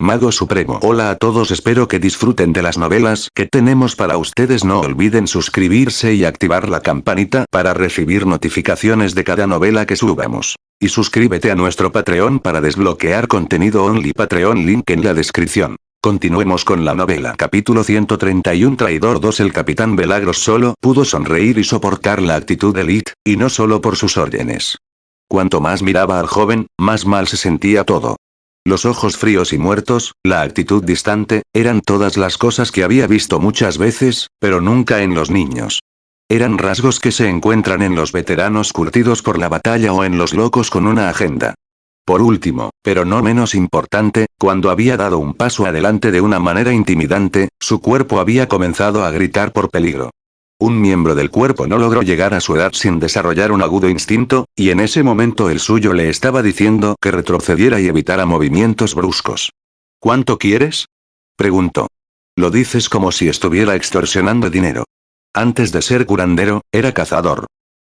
Mago Supremo. Hola a todos, espero que disfruten de las novelas que tenemos para ustedes. No olviden suscribirse y activar la campanita para recibir notificaciones de cada novela que subamos. Y suscríbete a nuestro Patreon para desbloquear contenido only. Patreon, link en la descripción. Continuemos con la novela. Capítulo 131. Traidor 2. El capitán Belagros solo pudo sonreír y soportar la actitud de Lit, y no solo por sus órdenes. Cuanto más miraba al joven, más mal se sentía todo. Los ojos fríos y muertos, la actitud distante, eran todas las cosas que había visto muchas veces, pero nunca en los niños. Eran rasgos que se encuentran en los veteranos curtidos por la batalla o en los locos con una agenda. Por último, pero no menos importante, cuando había dado un paso adelante de una manera intimidante, su cuerpo había comenzado a gritar por peligro. Un miembro del cuerpo no logró llegar a su edad sin desarrollar un agudo instinto, y en ese momento el suyo le estaba diciendo que retrocediera y evitara movimientos bruscos. ¿Cuánto quieres?, preguntó. Lo dices como si estuviera extorsionando dinero. Antes de ser curandero, era cazador.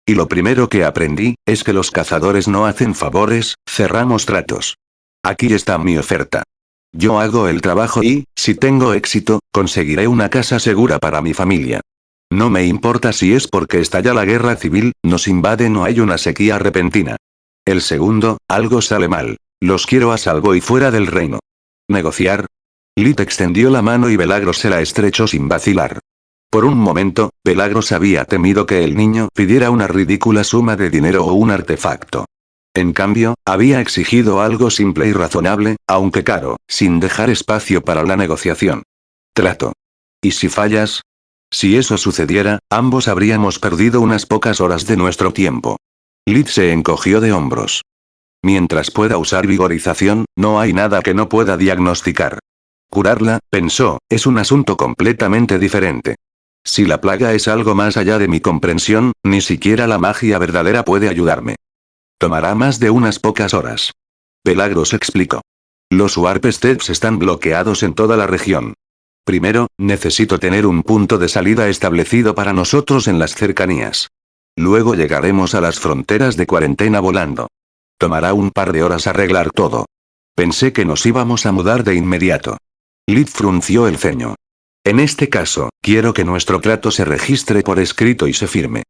Y lo primero que aprendí, es que los cazadores no hacen favores, cerramos tratos. Aquí está mi oferta. Yo hago el trabajo y, si tengo éxito, conseguiré una casa segura para mi familia. No me importa si es porque estalla la guerra civil, nos invaden o hay una sequía repentina. El segundo, algo sale mal. Los quiero a salvo y fuera del reino. ¿Negociar? Lit extendió la mano y Belagros se la estrechó sin vacilar. Por un momento, Belagros había temido que el niño pidiera una ridícula suma de dinero o un artefacto. En cambio, había exigido algo simple y razonable, aunque caro, sin dejar espacio para la negociación. Trato. ¿Y si fallas? Si eso sucediera, ambos habríamos perdido unas pocas horas de nuestro tiempo. Lit se encogió de hombros. Mientras pueda usar vigorización, no hay nada que no pueda diagnosticar. Curarla, pensó, es un asunto completamente diferente. Si la plaga es algo más allá de mi comprensión, ni siquiera la magia verdadera puede ayudarme. Tomará más de unas pocas horas. Belagros explicó. Los Warp Steps están bloqueados en toda la región. Primero, necesito tener un punto de salida establecido para nosotros en las cercanías. Luego llegaremos a las fronteras de cuarentena volando. Tomará un par de horas arreglar todo. Pensé que nos íbamos a mudar de inmediato. Lit frunció el ceño. En este caso, quiero que nuestro trato se registre por escrito y se firme.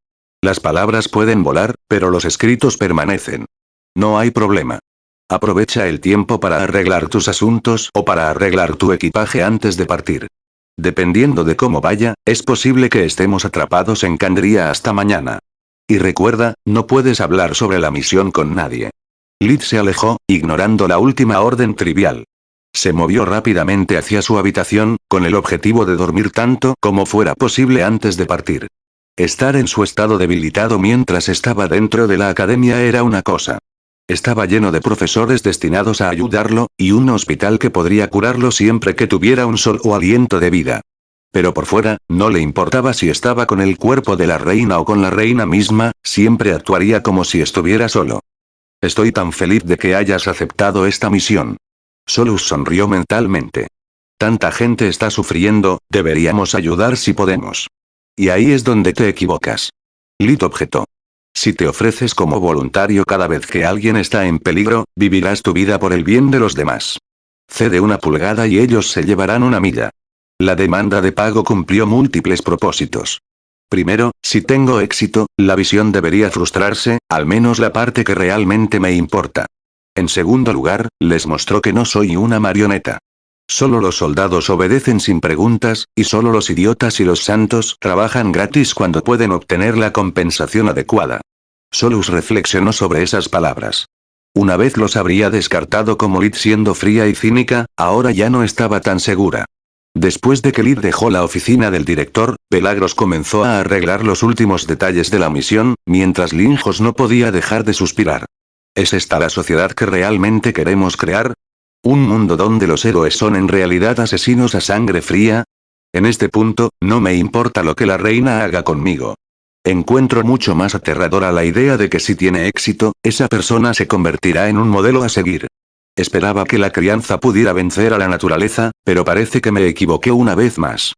Las palabras pueden volar, pero los escritos permanecen. No hay problema. Aprovecha el tiempo para arreglar tus asuntos o para arreglar tu equipaje antes de partir. Dependiendo de cómo vaya, es posible que estemos atrapados en Candria hasta mañana. Y recuerda, no puedes hablar sobre la misión con nadie. Lit se alejó, ignorando la última orden trivial. Se movió rápidamente hacia su habitación, con el objetivo de dormir tanto como fuera posible antes de partir. Estar en su estado debilitado mientras estaba dentro de la academia era una cosa. Estaba lleno de profesores destinados a ayudarlo, y un hospital que podría curarlo siempre que tuviera un solo aliento de vida. Pero por fuera, no le importaba si estaba con el cuerpo de la reina o con la reina misma, siempre actuaría como si estuviera solo. Estoy tan feliz de que hayas aceptado esta misión. Solus sonrió mentalmente. Tanta gente está sufriendo, deberíamos ayudar si podemos. Y ahí es donde te equivocas. Lit objetó. Si te ofreces como voluntario cada vez que alguien está en peligro, vivirás tu vida por el bien de los demás. Cede una pulgada y ellos se llevarán una milla. La demanda de pago cumplió múltiples propósitos. Primero, si tengo éxito, la visión debería frustrarse, al menos la parte que realmente me importa. En segundo lugar, les mostró que no soy una marioneta. Solo los soldados obedecen sin preguntas, y solo los idiotas y los santos trabajan gratis cuando pueden obtener la compensación adecuada. Solus reflexionó sobre esas palabras. Una vez los habría descartado como Lit siendo fría y cínica, ahora ya no estaba tan segura. Después de que Lit dejó la oficina del director, Belagros comenzó a arreglar los últimos detalles de la misión, mientras Linjos no podía dejar de suspirar. ¿Es esta la sociedad que realmente queremos crear? ¿Un mundo donde los héroes son en realidad asesinos a sangre fría? En este punto, no me importa lo que la reina haga conmigo. Encuentro mucho más aterradora la idea de que si tiene éxito, esa persona se convertirá en un modelo a seguir. Esperaba que la crianza pudiera vencer a la naturaleza, pero parece que me equivoqué una vez más.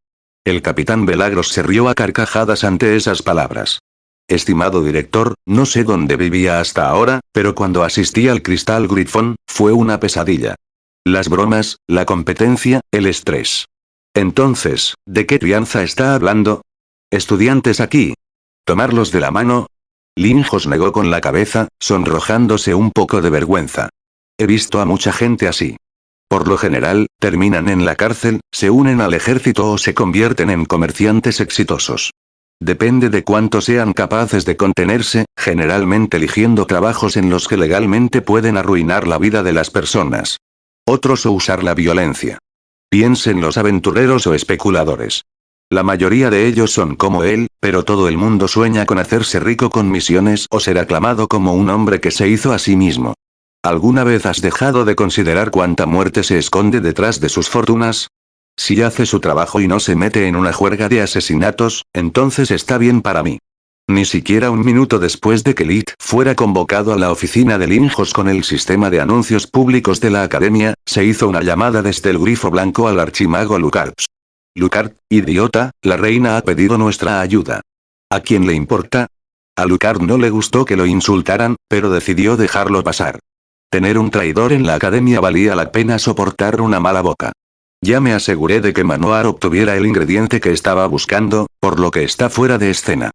El capitán Belagros se rió a carcajadas ante esas palabras. Estimado director, no sé dónde vivía hasta ahora, pero cuando asistí al Cristal Grifón, fue una pesadilla. Las bromas, la competencia, el estrés. Entonces, ¿de qué crianza está hablando? Estudiantes aquí. ¿Tomarlos de la mano? Linjos negó con la cabeza, sonrojándose un poco de vergüenza. He visto a mucha gente así. Por lo general, terminan en la cárcel, se unen al ejército o se convierten en comerciantes exitosos. Depende de cuánto sean capaces de contenerse, generalmente eligiendo trabajos en los que legalmente pueden arruinar la vida de las personas. Otros o usar la violencia. Piensen los aventureros o especuladores. La mayoría de ellos son como él, pero todo el mundo sueña con hacerse rico con misiones o ser aclamado como un hombre que se hizo a sí mismo. ¿Alguna vez has dejado de considerar cuánta muerte se esconde detrás de sus fortunas? Si hace su trabajo y no se mete en una juerga de asesinatos, entonces está bien para mí. Ni siquiera un minuto después de que Lid fuera convocado a la oficina de Linjos con el sistema de anuncios públicos de la academia, se hizo una llamada desde el grifo blanco al archimago Lucard. Lucard, idiota, la reina ha pedido nuestra ayuda. ¿A quién le importa? A Lucard no le gustó que lo insultaran, pero decidió dejarlo pasar. Tener un traidor en la academia valía la pena soportar una mala boca. Ya me aseguré de que Manoir obtuviera el ingrediente que estaba buscando, por lo que está fuera de escena.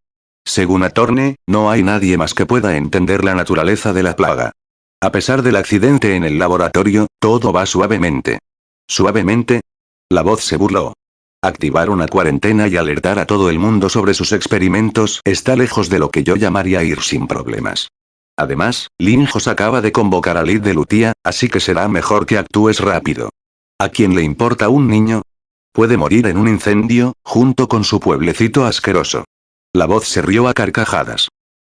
Según Atorne, no hay nadie más que pueda entender la naturaleza de la plaga. A pesar del accidente en el laboratorio, todo va suavemente. ¿Suavemente? La voz se burló. Activar una cuarentena y alertar a todo el mundo sobre sus experimentos está lejos de lo que yo llamaría ir sin problemas. Además, Linjos acaba de convocar a Lid de Lutia, así que será mejor que actúes rápido. ¿A quién le importa un niño? Puede morir en un incendio, junto con su pueblecito asqueroso. La voz se rió a carcajadas.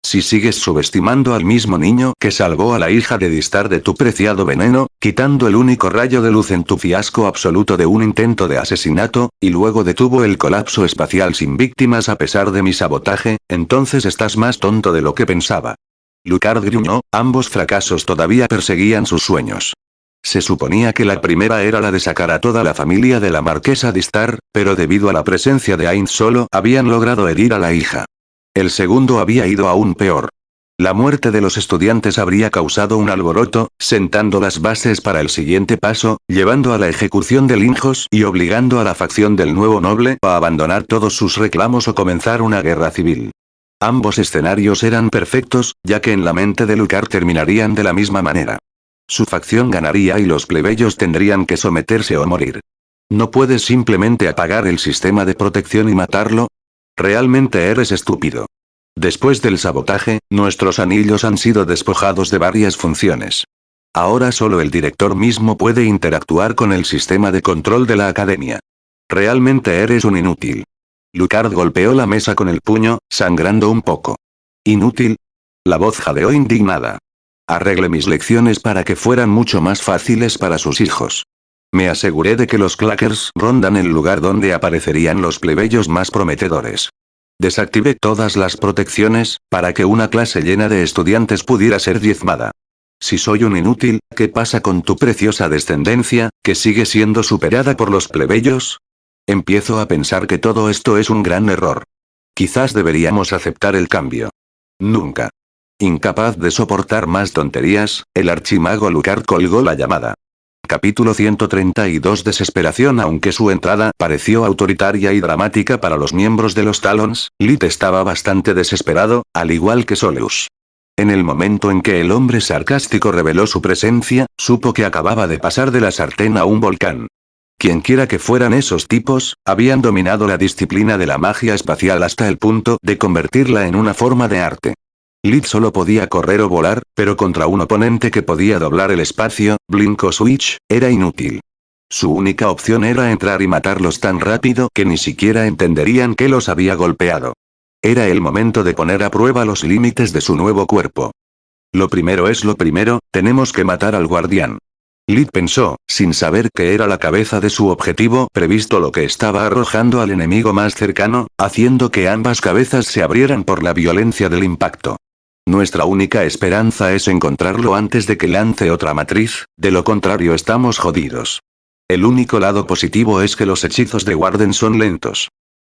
Si sigues subestimando al mismo niño que salvó a la hija de Distar de tu preciado veneno, quitando el único rayo de luz en tu fiasco absoluto de un intento de asesinato, y luego detuvo el colapso espacial sin víctimas a pesar de mi sabotaje, entonces estás más tonto de lo que pensaba. Lucard gruñó, ambos fracasos todavía perseguían sus sueños. Se suponía que la primera era la de sacar a toda la familia de la marquesa Distar, pero debido a la presencia de Ainz solo habían logrado herir a la hija. El segundo había ido aún peor. La muerte de los estudiantes habría causado un alboroto, sentando las bases para el siguiente paso, llevando a la ejecución de Linjos y obligando a la facción del nuevo noble a abandonar todos sus reclamos o comenzar una guerra civil. Ambos escenarios eran perfectos, ya que en la mente de Lucard terminarían de la misma manera. Su facción ganaría y los plebeyos tendrían que someterse o morir. ¿No puedes simplemente apagar el sistema de protección y matarlo? Realmente eres estúpido. Después del sabotaje, nuestros anillos han sido despojados de varias funciones. Ahora solo el director mismo puede interactuar con el sistema de control de la academia. Realmente eres un inútil. Lucard golpeó la mesa con el puño, sangrando un poco. ¿Inútil? La voz jadeó indignada. Arreglé mis lecciones para que fueran mucho más fáciles para sus hijos. Me aseguré de que los clackers rondan el lugar donde aparecerían los plebeyos más prometedores. Desactivé todas las protecciones, para que una clase llena de estudiantes pudiera ser diezmada. Si soy un inútil, ¿qué pasa con tu preciosa descendencia, que sigue siendo superada por los plebeyos? Empiezo a pensar que todo esto es un gran error. Quizás deberíamos aceptar el cambio. Nunca. Incapaz de soportar más tonterías, el archimago Lucard colgó la llamada. Capítulo 132 Desesperación. Aunque su entrada pareció autoritaria y dramática para los miembros de los Talons, Lid estaba bastante desesperado, al igual que Soleus. En el momento en que el hombre sarcástico reveló su presencia, supo que acababa de pasar de la sartén a un volcán. Quienquiera que fueran esos tipos, habían dominado la disciplina de la magia espacial hasta el punto de convertirla en una forma de arte. Lid solo podía correr o volar, pero contra un oponente que podía doblar el espacio, blink o switch, era inútil. Su única opción era entrar y matarlos tan rápido que ni siquiera entenderían que los había golpeado. Era el momento de poner a prueba los límites de su nuevo cuerpo. Lo primero es lo primero, tenemos que matar al guardián. Lid pensó, sin saber que era la cabeza de su objetivo previsto lo que estaba arrojando al enemigo más cercano, haciendo que ambas cabezas se abrieran por la violencia del impacto. Nuestra única esperanza es encontrarlo antes de que lance otra matriz, de lo contrario estamos jodidos. El único lado positivo es que los hechizos de Warden son lentos.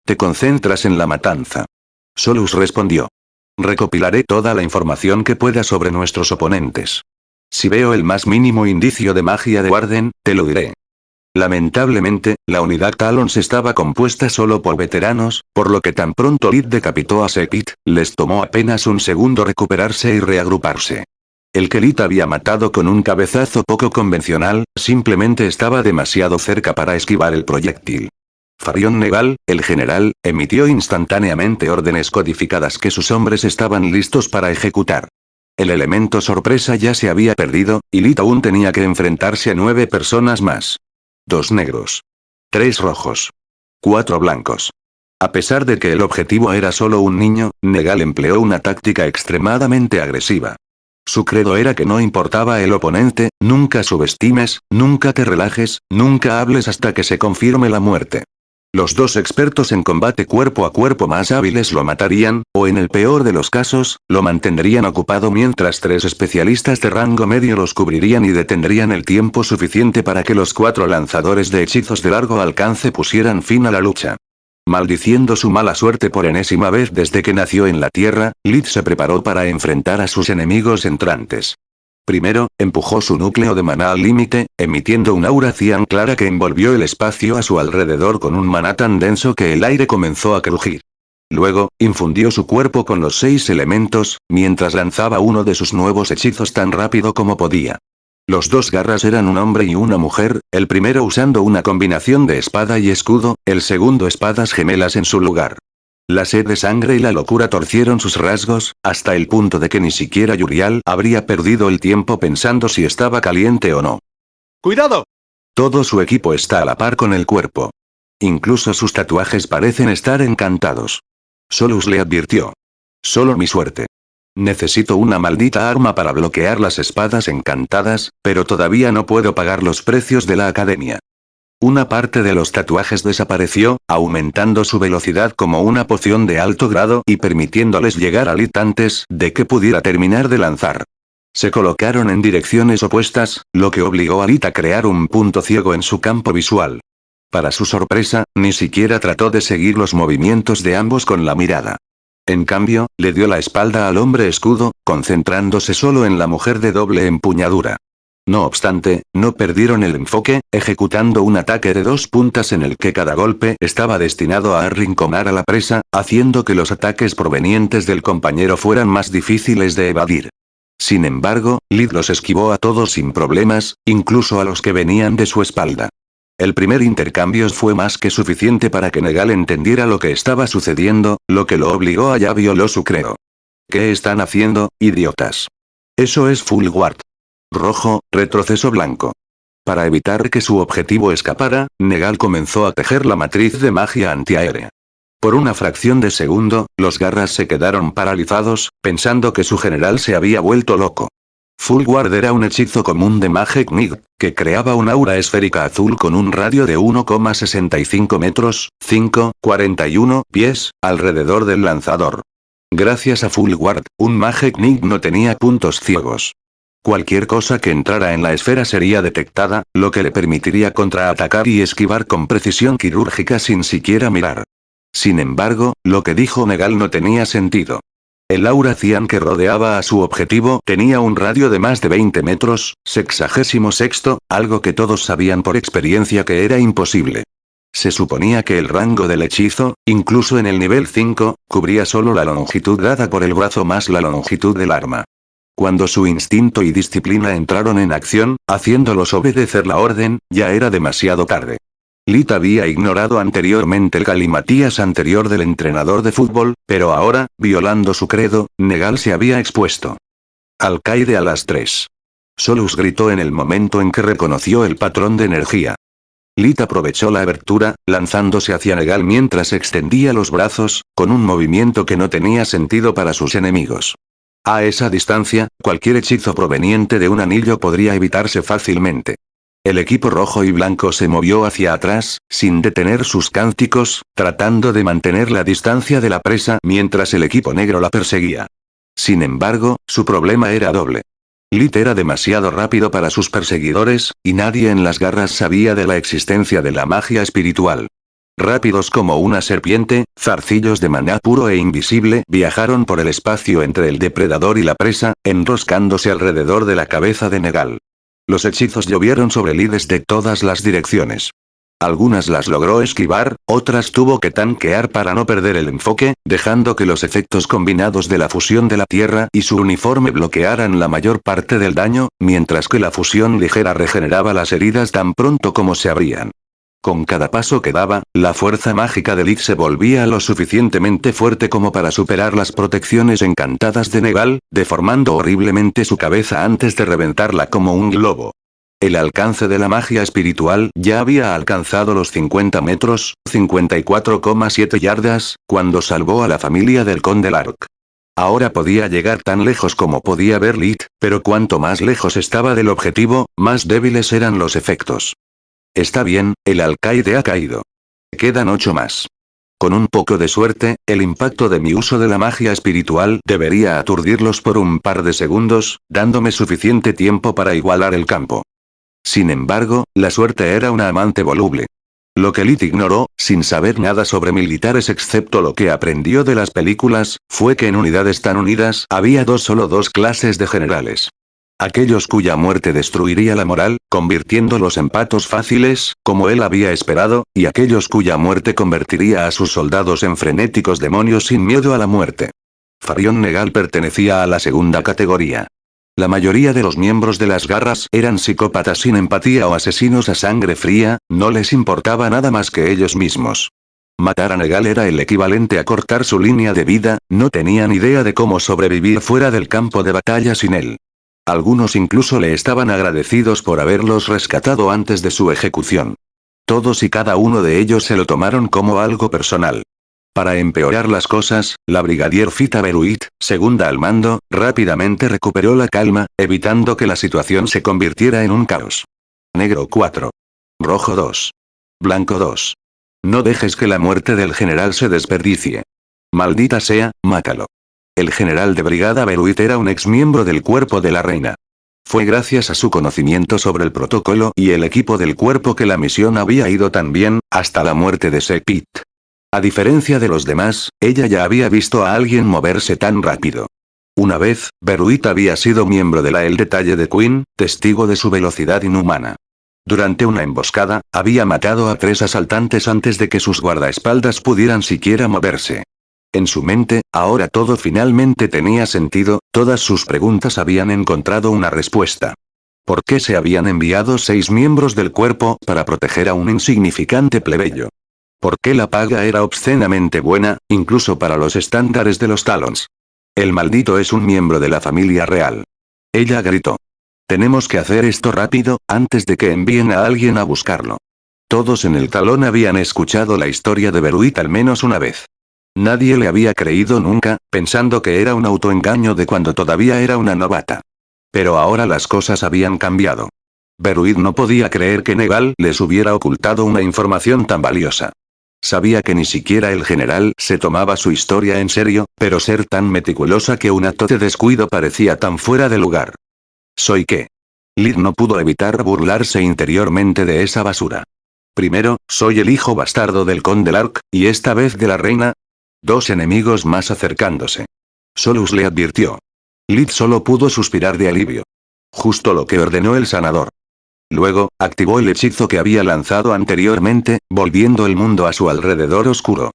Te concentras en la matanza. Solus respondió. Recopilaré toda la información que pueda sobre nuestros oponentes. Si veo el más mínimo indicio de magia de Warden, te lo diré. Lamentablemente, la unidad Talons estaba compuesta solo por veteranos, por lo que tan pronto Lid decapitó a Sekit, les tomó apenas un segundo recuperarse y reagruparse. El que Lid había matado con un cabezazo poco convencional, simplemente estaba demasiado cerca para esquivar el proyectil. Farion Negal, el general, emitió instantáneamente órdenes codificadas que sus hombres estaban listos para ejecutar. El elemento sorpresa ya se había perdido, y Lid aún tenía que enfrentarse a 9 personas más. 2 negros. 3 rojos. 4 blancos. A pesar de que el objetivo era solo un niño, Negal empleó una táctica extremadamente agresiva. Su credo era que no importaba el oponente, nunca subestimes, nunca te relajes, nunca hables hasta que se confirme la muerte. Los 2 expertos en combate cuerpo a cuerpo más hábiles lo matarían, o en el peor de los casos, lo mantendrían ocupado mientras 3 especialistas de rango medio los cubrirían y detendrían el tiempo suficiente para que los 4 lanzadores de hechizos de largo alcance pusieran fin a la lucha. Maldiciendo su mala suerte por enésima vez desde que nació en la Tierra, Lid se preparó para enfrentar a sus enemigos entrantes. Primero, empujó su núcleo de maná al límite, emitiendo una aura cian clara que envolvió el espacio a su alrededor con un maná tan denso que el aire comenzó a crujir. Luego, infundió su cuerpo con los 6 elementos, mientras lanzaba uno de sus nuevos hechizos tan rápido como podía. Los 2 garras eran un hombre y una mujer, el primero usando una combinación de espada y escudo, el segundo espadas gemelas en su lugar. La sed de sangre y la locura torcieron sus rasgos, hasta el punto de que ni siquiera Yurial habría perdido el tiempo pensando si estaba caliente o no. ¡Cuidado! Todo su equipo está a la par con el cuerpo. Incluso sus tatuajes parecen estar encantados. Solus le advirtió. Solo mi suerte. Necesito una maldita arma para bloquear las espadas encantadas, pero todavía no puedo pagar los precios de la academia. Una parte de los tatuajes desapareció, aumentando su velocidad como una poción de alto grado y permitiéndoles llegar a Lid antes de que pudiera terminar de lanzar. Se colocaron en direcciones opuestas, lo que obligó a Lid a crear un punto ciego en su campo visual. Para su sorpresa, ni siquiera trató de seguir los movimientos de ambos con la mirada. En cambio, le dio la espalda al hombre escudo, concentrándose solo en la mujer de doble empuñadura. No obstante, no perdieron el enfoque, ejecutando un ataque de 2 puntas en el que cada golpe estaba destinado a arrinconar a la presa, haciendo que los ataques provenientes del compañero fueran más difíciles de evadir. Sin embargo, Lid los esquivó a todos sin problemas, incluso a los que venían de su espalda. El primer intercambio fue más que suficiente para que Negal entendiera lo que estaba sucediendo, lo que lo obligó a ya violó su credo. ¿Qué están haciendo, idiotas? Eso es full guard. Rojo, retroceso blanco. Para evitar que su objetivo escapara, Negal comenzó a tejer la matriz de magia antiaérea. Por una fracción de segundo, los garras se quedaron paralizados, pensando que su general se había vuelto loco. Full Guard era un hechizo común de Magic Missile, que creaba una aura esférica azul con un radio de 1,65 metros, 5,41 pies, alrededor del lanzador. Gracias a Full Guard, un Magic Missile no tenía puntos ciegos. Cualquier cosa que entrara en la esfera sería detectada, lo que le permitiría contraatacar y esquivar con precisión quirúrgica sin siquiera mirar. Sin embargo, lo que dijo Negal no tenía sentido. El aura cian que rodeaba a su objetivo tenía un radio de más de 20 metros, 66º, algo que todos sabían por experiencia que era imposible. Se suponía que el rango del hechizo, incluso en el nivel 5, cubría solo la longitud dada por el brazo más la longitud del arma. Cuando su instinto y disciplina entraron en acción, haciéndolos obedecer la orden, ya era demasiado tarde. Lid había ignorado anteriormente el galimatías anterior del entrenador de fútbol, pero ahora, violando su credo, Negal se había expuesto. Alcaide a las 3. Solus gritó en el momento en que reconoció el patrón de energía. Lid aprovechó la abertura, lanzándose hacia Negal mientras extendía los brazos, con un movimiento que no tenía sentido para sus enemigos. A esa distancia, cualquier hechizo proveniente de un anillo podría evitarse fácilmente. El equipo rojo y blanco se movió hacia atrás, sin detener sus cánticos, tratando de mantener la distancia de la presa mientras el equipo negro la perseguía. Sin embargo, su problema era doble. Lid era demasiado rápido para sus perseguidores, y nadie en las garras sabía de la existencia de la magia espiritual. Rápidos como una serpiente, zarcillos de maná puro e invisible viajaron por el espacio entre el depredador y la presa, enroscándose alrededor de la cabeza de Negal. Los hechizos llovieron sobre Lee desde todas las direcciones. Algunas las logró esquivar, otras tuvo que tanquear para no perder el enfoque, dejando que los efectos combinados de la fusión de la tierra y su uniforme bloquearan la mayor parte del daño, mientras que la fusión ligera regeneraba las heridas tan pronto como se abrían. Con cada paso que daba, la fuerza mágica de Lee se volvía lo suficientemente fuerte como para superar las protecciones encantadas de Negal, deformando horriblemente su cabeza antes de reventarla como un globo. El alcance de la magia espiritual ya había alcanzado los 50 metros, 54,7 yardas, cuando salvó a la familia del Conde Lark. Ahora podía llegar tan lejos como podía ver Lee, pero cuanto más lejos estaba del objetivo, más débiles eran los efectos. Está bien, el alcaide ha caído. Quedan 8 más. Con un poco de suerte, el impacto de mi uso de la magia espiritual debería aturdirlos por un par de segundos, dándome suficiente tiempo para igualar el campo. Sin embargo, la suerte era una amante voluble. Lo que Lee ignoró, sin saber nada sobre militares excepto lo que aprendió de las películas, fue que en unidades tan unidas había solo dos clases de generales. Aquellos cuya muerte destruiría la moral, convirtiéndolos en patos fáciles, como él había esperado, y aquellos cuya muerte convertiría a sus soldados en frenéticos demonios sin miedo a la muerte. Farion Negal pertenecía a la segunda categoría. La mayoría de los miembros de las garras eran psicópatas sin empatía o asesinos a sangre fría, no les importaba nada más que ellos mismos. Matar a Negal era el equivalente a cortar su línea de vida, no tenían idea de cómo sobrevivir fuera del campo de batalla sin él. Algunos incluso le estaban agradecidos por haberlos rescatado antes de su ejecución. Todos y cada uno de ellos se lo tomaron como algo personal. Para empeorar las cosas, la brigadier Fita Beruit, segunda al mando, rápidamente recuperó la calma, evitando que la situación se convirtiera en un caos. Negro 4. Rojo 2. Blanco 2. No dejes que la muerte del general se desperdicie. Maldita sea, mátalo. El general de brigada Beruit era un exmiembro del cuerpo de la reina. Fue gracias a su conocimiento sobre el protocolo y el equipo del cuerpo que la misión había ido tan bien, hasta la muerte de Sepit. A diferencia de los demás, ella ya había visto a alguien moverse tan rápido. Una vez, Beruit había sido miembro de el detalle de Queen, testigo de su velocidad inhumana. Durante una emboscada, había matado a 3 asaltantes antes de que sus guardaespaldas pudieran siquiera moverse. En su mente, ahora todo finalmente tenía sentido, todas sus preguntas habían encontrado una respuesta. ¿Por qué se habían enviado 6 miembros del cuerpo para proteger a un insignificante plebeyo? ¿Por qué la paga era obscenamente buena, incluso para los estándares de los Talons? El maldito es un miembro de la familia real. Ella gritó. Tenemos que hacer esto rápido, antes de que envíen a alguien a buscarlo. Todos en el Talón habían escuchado la historia de Beruit al menos una vez. Nadie le había creído nunca, pensando que era un autoengaño de cuando todavía era una novata. Pero ahora las cosas habían cambiado. Beruit no podía creer que Negal les hubiera ocultado una información tan valiosa. Sabía que ni siquiera el general se tomaba su historia en serio, pero ser tan meticulosa que un acto de descuido parecía tan fuera de lugar. ¿Soy qué? Lee no pudo evitar burlarse interiormente de esa basura. Primero, soy el hijo bastardo del Conde Lark, y esta vez de la reina. 2 enemigos más acercándose. Solus le advirtió. Lee solo pudo suspirar de alivio. Justo lo que ordenó el sanador. Luego, activó el hechizo que había lanzado anteriormente, volviendo el mundo a su alrededor oscuro.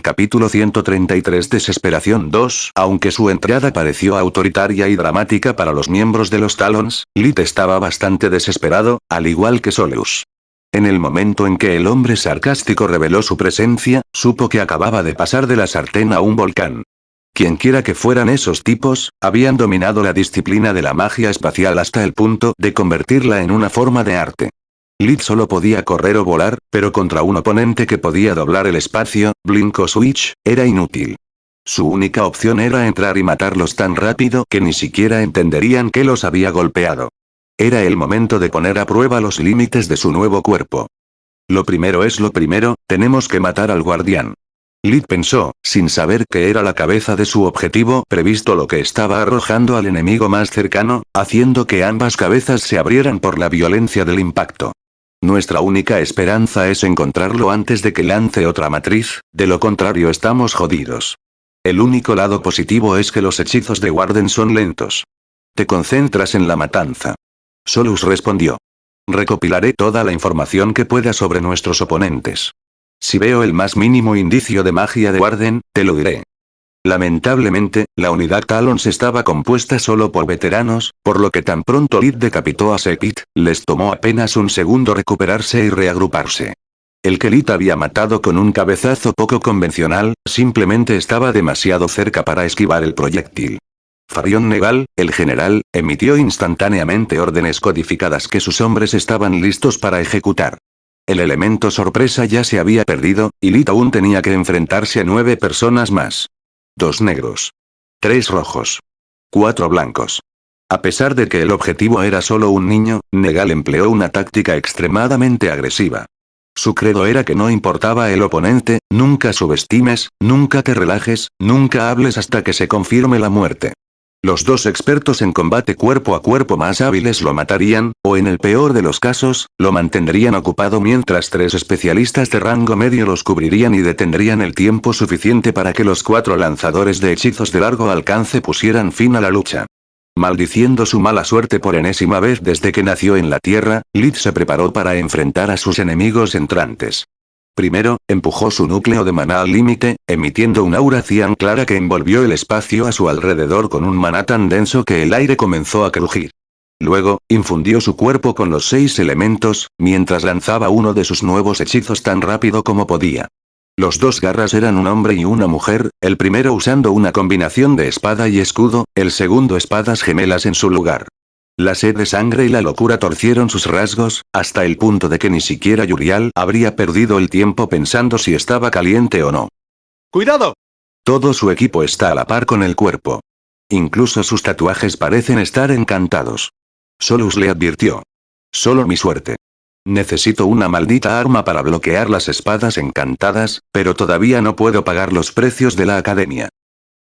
Capítulo 133 Desesperación 2. Aunque su entrada pareció autoritaria y dramática para los miembros de los Talons, Lee estaba bastante desesperado, al igual que Solus. En el momento en que el hombre sarcástico reveló su presencia, supo que acababa de pasar de la sartén a un volcán. Quienquiera que fueran esos tipos, habían dominado la disciplina de la magia espacial hasta el punto de convertirla en una forma de arte. Lee solo podía correr o volar, pero contra un oponente que podía doblar el espacio, blink o switch, era inútil. Su única opción era entrar y matarlos tan rápido que ni siquiera entenderían que los había golpeado. Era el momento de poner a prueba los límites de su nuevo cuerpo. Lo primero es lo primero, tenemos que matar al guardián. Lee pensó, sin saber que era la cabeza de su objetivo previsto lo que estaba arrojando al enemigo más cercano, haciendo que ambas cabezas se abrieran por la violencia del impacto. Nuestra única esperanza es encontrarlo antes de que lance otra matriz, de lo contrario estamos jodidos. El único lado positivo es que los hechizos de Warden son lentos. Te concentras en la matanza. Solus respondió. Recopilaré toda la información que pueda sobre nuestros oponentes. Si veo el más mínimo indicio de magia de Warden, te lo diré. Lamentablemente, la unidad Talons estaba compuesta solo por veteranos, por lo que tan pronto Lid decapitó a Sepit, les tomó apenas un segundo recuperarse y reagruparse. El que Lid había matado con un cabezazo poco convencional, simplemente estaba demasiado cerca para esquivar el proyectil. Farion Negal, el general, emitió instantáneamente órdenes codificadas que sus hombres estaban listos para ejecutar. El elemento sorpresa ya se había perdido, y Lid aún tenía que enfrentarse a 9 personas más. 2 negros. 3 rojos. 4 blancos. A pesar de que el objetivo era solo un niño, Negal empleó una táctica extremadamente agresiva. Su credo era que no importaba el oponente, nunca subestimes, nunca te relajes, nunca hables hasta que se confirme la muerte. Los 2 expertos en combate cuerpo a cuerpo más hábiles lo matarían, o en el peor de los casos, lo mantendrían ocupado mientras 3 especialistas de rango medio los cubrirían y detendrían el tiempo suficiente para que los 4 lanzadores de hechizos de largo alcance pusieran fin a la lucha. Maldiciendo su mala suerte por enésima vez desde que nació en la Tierra, Lid se preparó para enfrentar a sus enemigos entrantes. Primero, empujó su núcleo de maná al límite, emitiendo una aura cian clara que envolvió el espacio a su alrededor con un maná tan denso que el aire comenzó a crujir. Luego, infundió su cuerpo con los 6 elementos, mientras lanzaba uno de sus nuevos hechizos tan rápido como podía. Los 2 garras eran un hombre y una mujer, el primero usando una combinación de espada y escudo, el segundo espadas gemelas en su lugar. La sed de sangre y la locura torcieron sus rasgos, hasta el punto de que ni siquiera Yurial habría perdido el tiempo pensando si estaba caliente o no. ¡Cuidado! Todo su equipo está a la par con el cuerpo. Incluso sus tatuajes parecen estar encantados. Solus le advirtió. Solo mi suerte. Necesito una maldita arma para bloquear las espadas encantadas, pero todavía no puedo pagar los precios de la academia.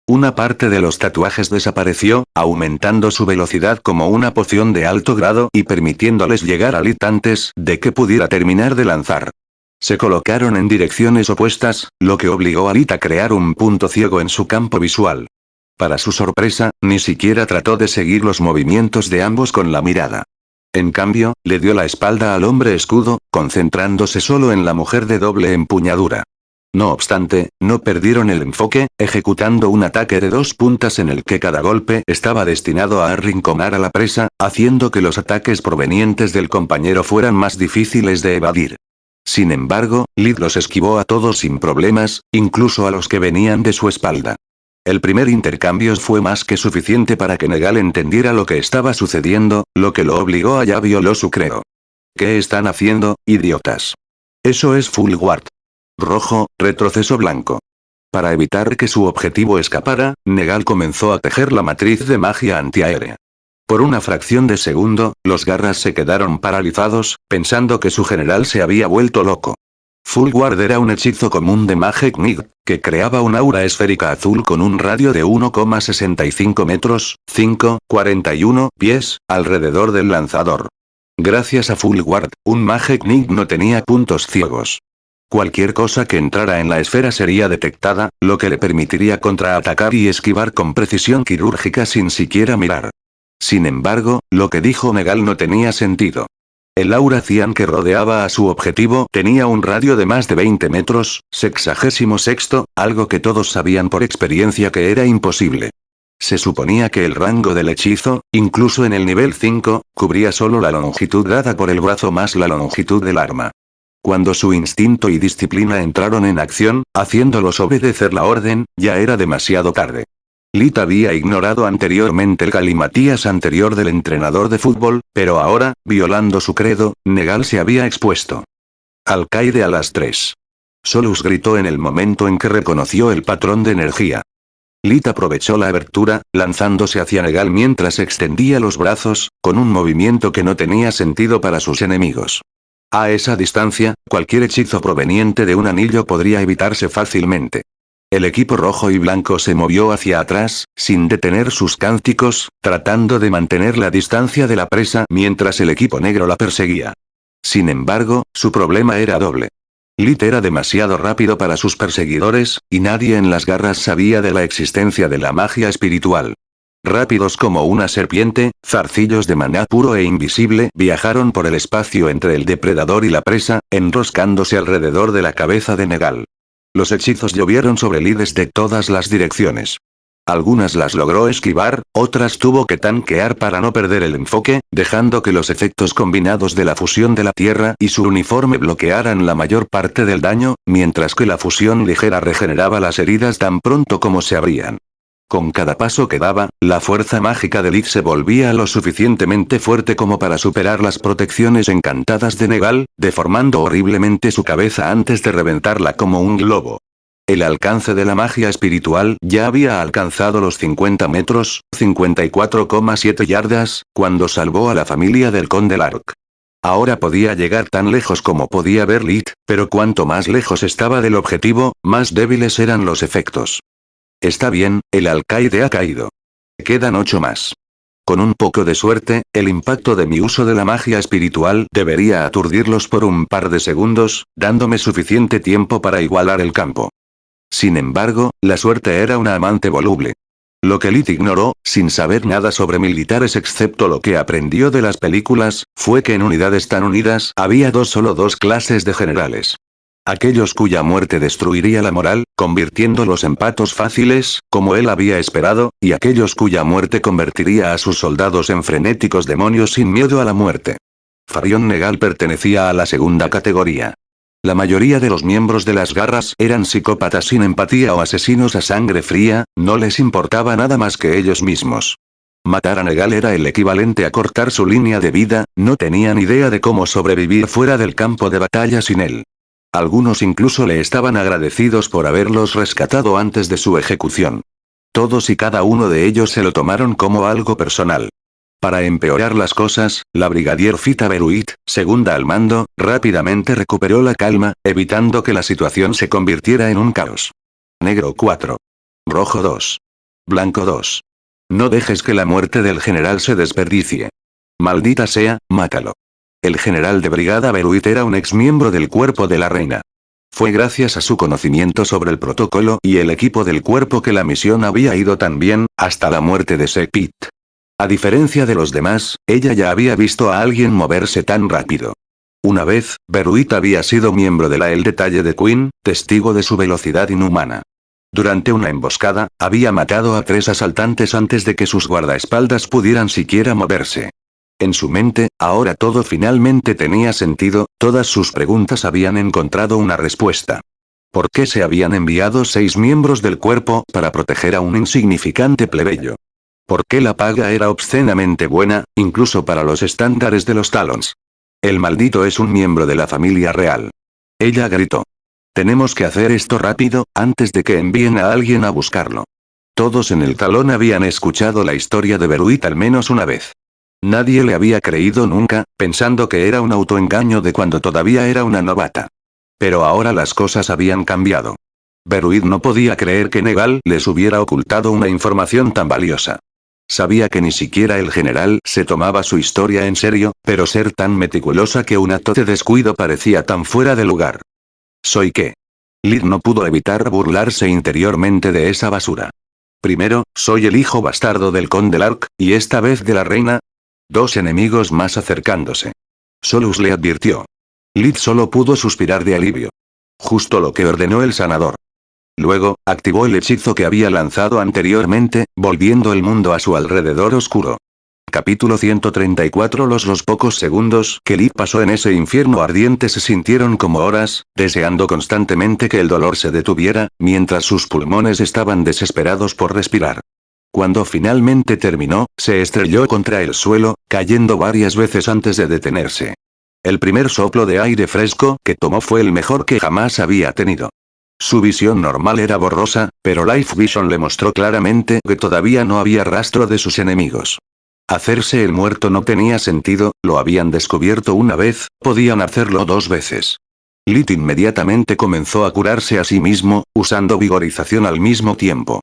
Una parte de los tatuajes desapareció, aumentando su velocidad como una poción de alto grado y permitiéndoles llegar a Lid antes de que pudiera terminar de lanzar. Se colocaron en direcciones opuestas, lo que obligó a Lid a crear un punto ciego en su campo visual. Para su sorpresa, ni siquiera trató de seguir los movimientos de ambos con la mirada. En cambio, le dio la espalda al hombre escudo, concentrándose solo en la mujer de doble empuñadura. No obstante, no perdieron el enfoque, ejecutando un ataque de 2 puntas en el que cada golpe estaba destinado a arrinconar a la presa, haciendo que los ataques provenientes del compañero fueran más difíciles de evadir. Sin embargo, Lid los esquivó a todos sin problemas, incluso a los que venían de su espalda. El primer intercambio fue más que suficiente para que Negal entendiera lo que estaba sucediendo, lo que lo obligó a ya violó su credo. ¿Qué están haciendo, idiotas? Eso es full guard. Rojo, retroceso blanco. Para evitar que su objetivo escapara, Negal comenzó a tejer la matriz de magia antiaérea. Por una fracción de segundo, los garras se quedaron paralizados, pensando que su general se había vuelto loco. Full Guard era un hechizo común de Mage Knig, que creaba una aura esférica azul con un radio de 1,65 metros, 5,41 pies, alrededor del lanzador. Gracias a Full Guard, un Mage Knig no tenía puntos ciegos. Cualquier cosa que entrara en la esfera sería detectada, lo que le permitiría contraatacar y esquivar con precisión quirúrgica sin siquiera mirar. Sin embargo, lo que dijo Negal no tenía sentido. El aura cian que rodeaba a su objetivo tenía un radio de más de 20 metros, 66º, algo que todos sabían por experiencia que era imposible. Se suponía que el rango del hechizo, incluso en el nivel 5, cubría solo la longitud dada por el brazo más la longitud del arma. Cuando su instinto y disciplina entraron en acción, haciéndolos obedecer la orden, ya era demasiado tarde. Lid había ignorado anteriormente el galimatías anterior del entrenador de fútbol, pero ahora, violando su credo, Negal se había expuesto. Alcaide a las 3. Solus gritó en el momento en que reconoció el patrón de energía. Lid aprovechó la abertura, lanzándose hacia Negal mientras extendía los brazos, con un movimiento que no tenía sentido para sus enemigos. A esa distancia, cualquier hechizo proveniente de un anillo podría evitarse fácilmente. El equipo rojo y blanco se movió hacia atrás, sin detener sus cánticos, tratando de mantener la distancia de la presa mientras el equipo negro la perseguía. Sin embargo, su problema era doble. Lit era demasiado rápido para sus perseguidores, y nadie en las garras sabía de la existencia de la magia espiritual. Rápidos como una serpiente, zarcillos de maná puro e invisible viajaron por el espacio entre el depredador y la presa, enroscándose alrededor de la cabeza de Negal. Los hechizos llovieron sobre Lee desde todas las direcciones. Algunas las logró esquivar, otras tuvo que tanquear para no perder el enfoque, dejando que los efectos combinados de la fusión de la tierra y su uniforme bloquearan la mayor parte del daño, mientras que la fusión ligera regeneraba las heridas tan pronto como se abrían. Con cada paso que daba, la fuerza mágica de Lee se volvía lo suficientemente fuerte como para superar las protecciones encantadas de Negal, deformando horriblemente su cabeza antes de reventarla como un globo. El alcance de la magia espiritual ya había alcanzado los 50 metros, 54,7 yardas, cuando salvó a la familia del Conde Lark. Ahora podía llegar tan lejos como podía ver Lit, pero cuanto más lejos estaba del objetivo, más débiles eran los efectos. Está bien, el alcaide ha caído. Quedan 8 más. Con un poco de suerte, el impacto de mi uso de la magia espiritual debería aturdirlos por un par de segundos, dándome suficiente tiempo para igualar el campo. Sin embargo, la suerte era una amante voluble. Lo que Lit ignoró, sin saber nada sobre militares excepto lo que aprendió de las películas, fue que en unidades tan unidas había solo dos clases de generales. Aquellos cuya muerte destruiría la moral, convirtiéndolos en patos fáciles, como él había esperado, y aquellos cuya muerte convertiría a sus soldados en frenéticos demonios sin miedo a la muerte. Farion Negal pertenecía a la segunda categoría. La mayoría de los miembros de las garras eran psicópatas sin empatía o asesinos a sangre fría, no les importaba nada más que ellos mismos. Matar a Negal era el equivalente a cortar su línea de vida, no tenían idea de cómo sobrevivir fuera del campo de batalla sin él. Algunos incluso le estaban agradecidos por haberlos rescatado antes de su ejecución. Todos y cada uno de ellos se lo tomaron como algo personal. Para empeorar las cosas, la brigadier Fita Beruit, segunda al mando, rápidamente recuperó la calma, evitando que la situación se convirtiera en un caos. Negro 4. Rojo 2. Blanco 2. No dejes que la muerte del general se desperdicie. Maldita sea, mátalo. El general de brigada Beruit era un exmiembro del cuerpo de la reina. Fue gracias a su conocimiento sobre el protocolo y el equipo del cuerpo que la misión había ido tan bien, hasta la muerte de Sepit. A diferencia de los demás, ella ya había visto a alguien moverse tan rápido. Una vez, Beruit había sido miembro de la El Detalle de Queen, testigo de su velocidad inhumana. Durante una emboscada, había matado a 3 asaltantes antes de que sus guardaespaldas pudieran siquiera moverse. En su mente, ahora todo finalmente tenía sentido, todas sus preguntas habían encontrado una respuesta. ¿Por qué se habían enviado 6 miembros del cuerpo para proteger a un insignificante plebeyo? ¿Por qué la paga era obscenamente buena, incluso para los estándares de los Talons? El maldito es un miembro de la familia real. Ella gritó. Tenemos que hacer esto rápido, antes de que envíen a alguien a buscarlo. Todos en el Talón habían escuchado la historia de Beruit al menos una vez. Nadie le había creído nunca, pensando que era un autoengaño de cuando todavía era una novata. Pero ahora las cosas habían cambiado. Beruit no podía creer que Negal les hubiera ocultado una información tan valiosa. Sabía que ni siquiera el general se tomaba su historia en serio, pero ser tan meticulosa que un acto de descuido parecía tan fuera de lugar. ¿Soy qué? Lit no pudo evitar burlarse interiormente de esa basura. Primero, soy el hijo bastardo del Conde Lark, y esta vez de la reina. 2 enemigos más acercándose. Solus le advirtió. Lit solo pudo suspirar de alivio. Justo lo que ordenó el sanador. Luego, activó el hechizo que había lanzado anteriormente, volviendo el mundo a su alrededor oscuro. Capítulo 134. Los pocos segundos que Lit pasó en ese infierno ardiente se sintieron como horas, deseando constantemente que el dolor se detuviera, mientras sus pulmones estaban desesperados por respirar. Cuando finalmente terminó, se estrelló contra el suelo, cayendo varias veces antes de detenerse. El primer soplo de aire fresco que tomó fue el mejor que jamás había tenido. Su visión normal era borrosa, pero Life Vision le mostró claramente que todavía no había rastro de sus enemigos. Hacerse el muerto no tenía sentido, lo habían descubierto una vez, podían hacerlo 2 veces. Lit inmediatamente comenzó a curarse a sí mismo, usando vigorización al mismo tiempo.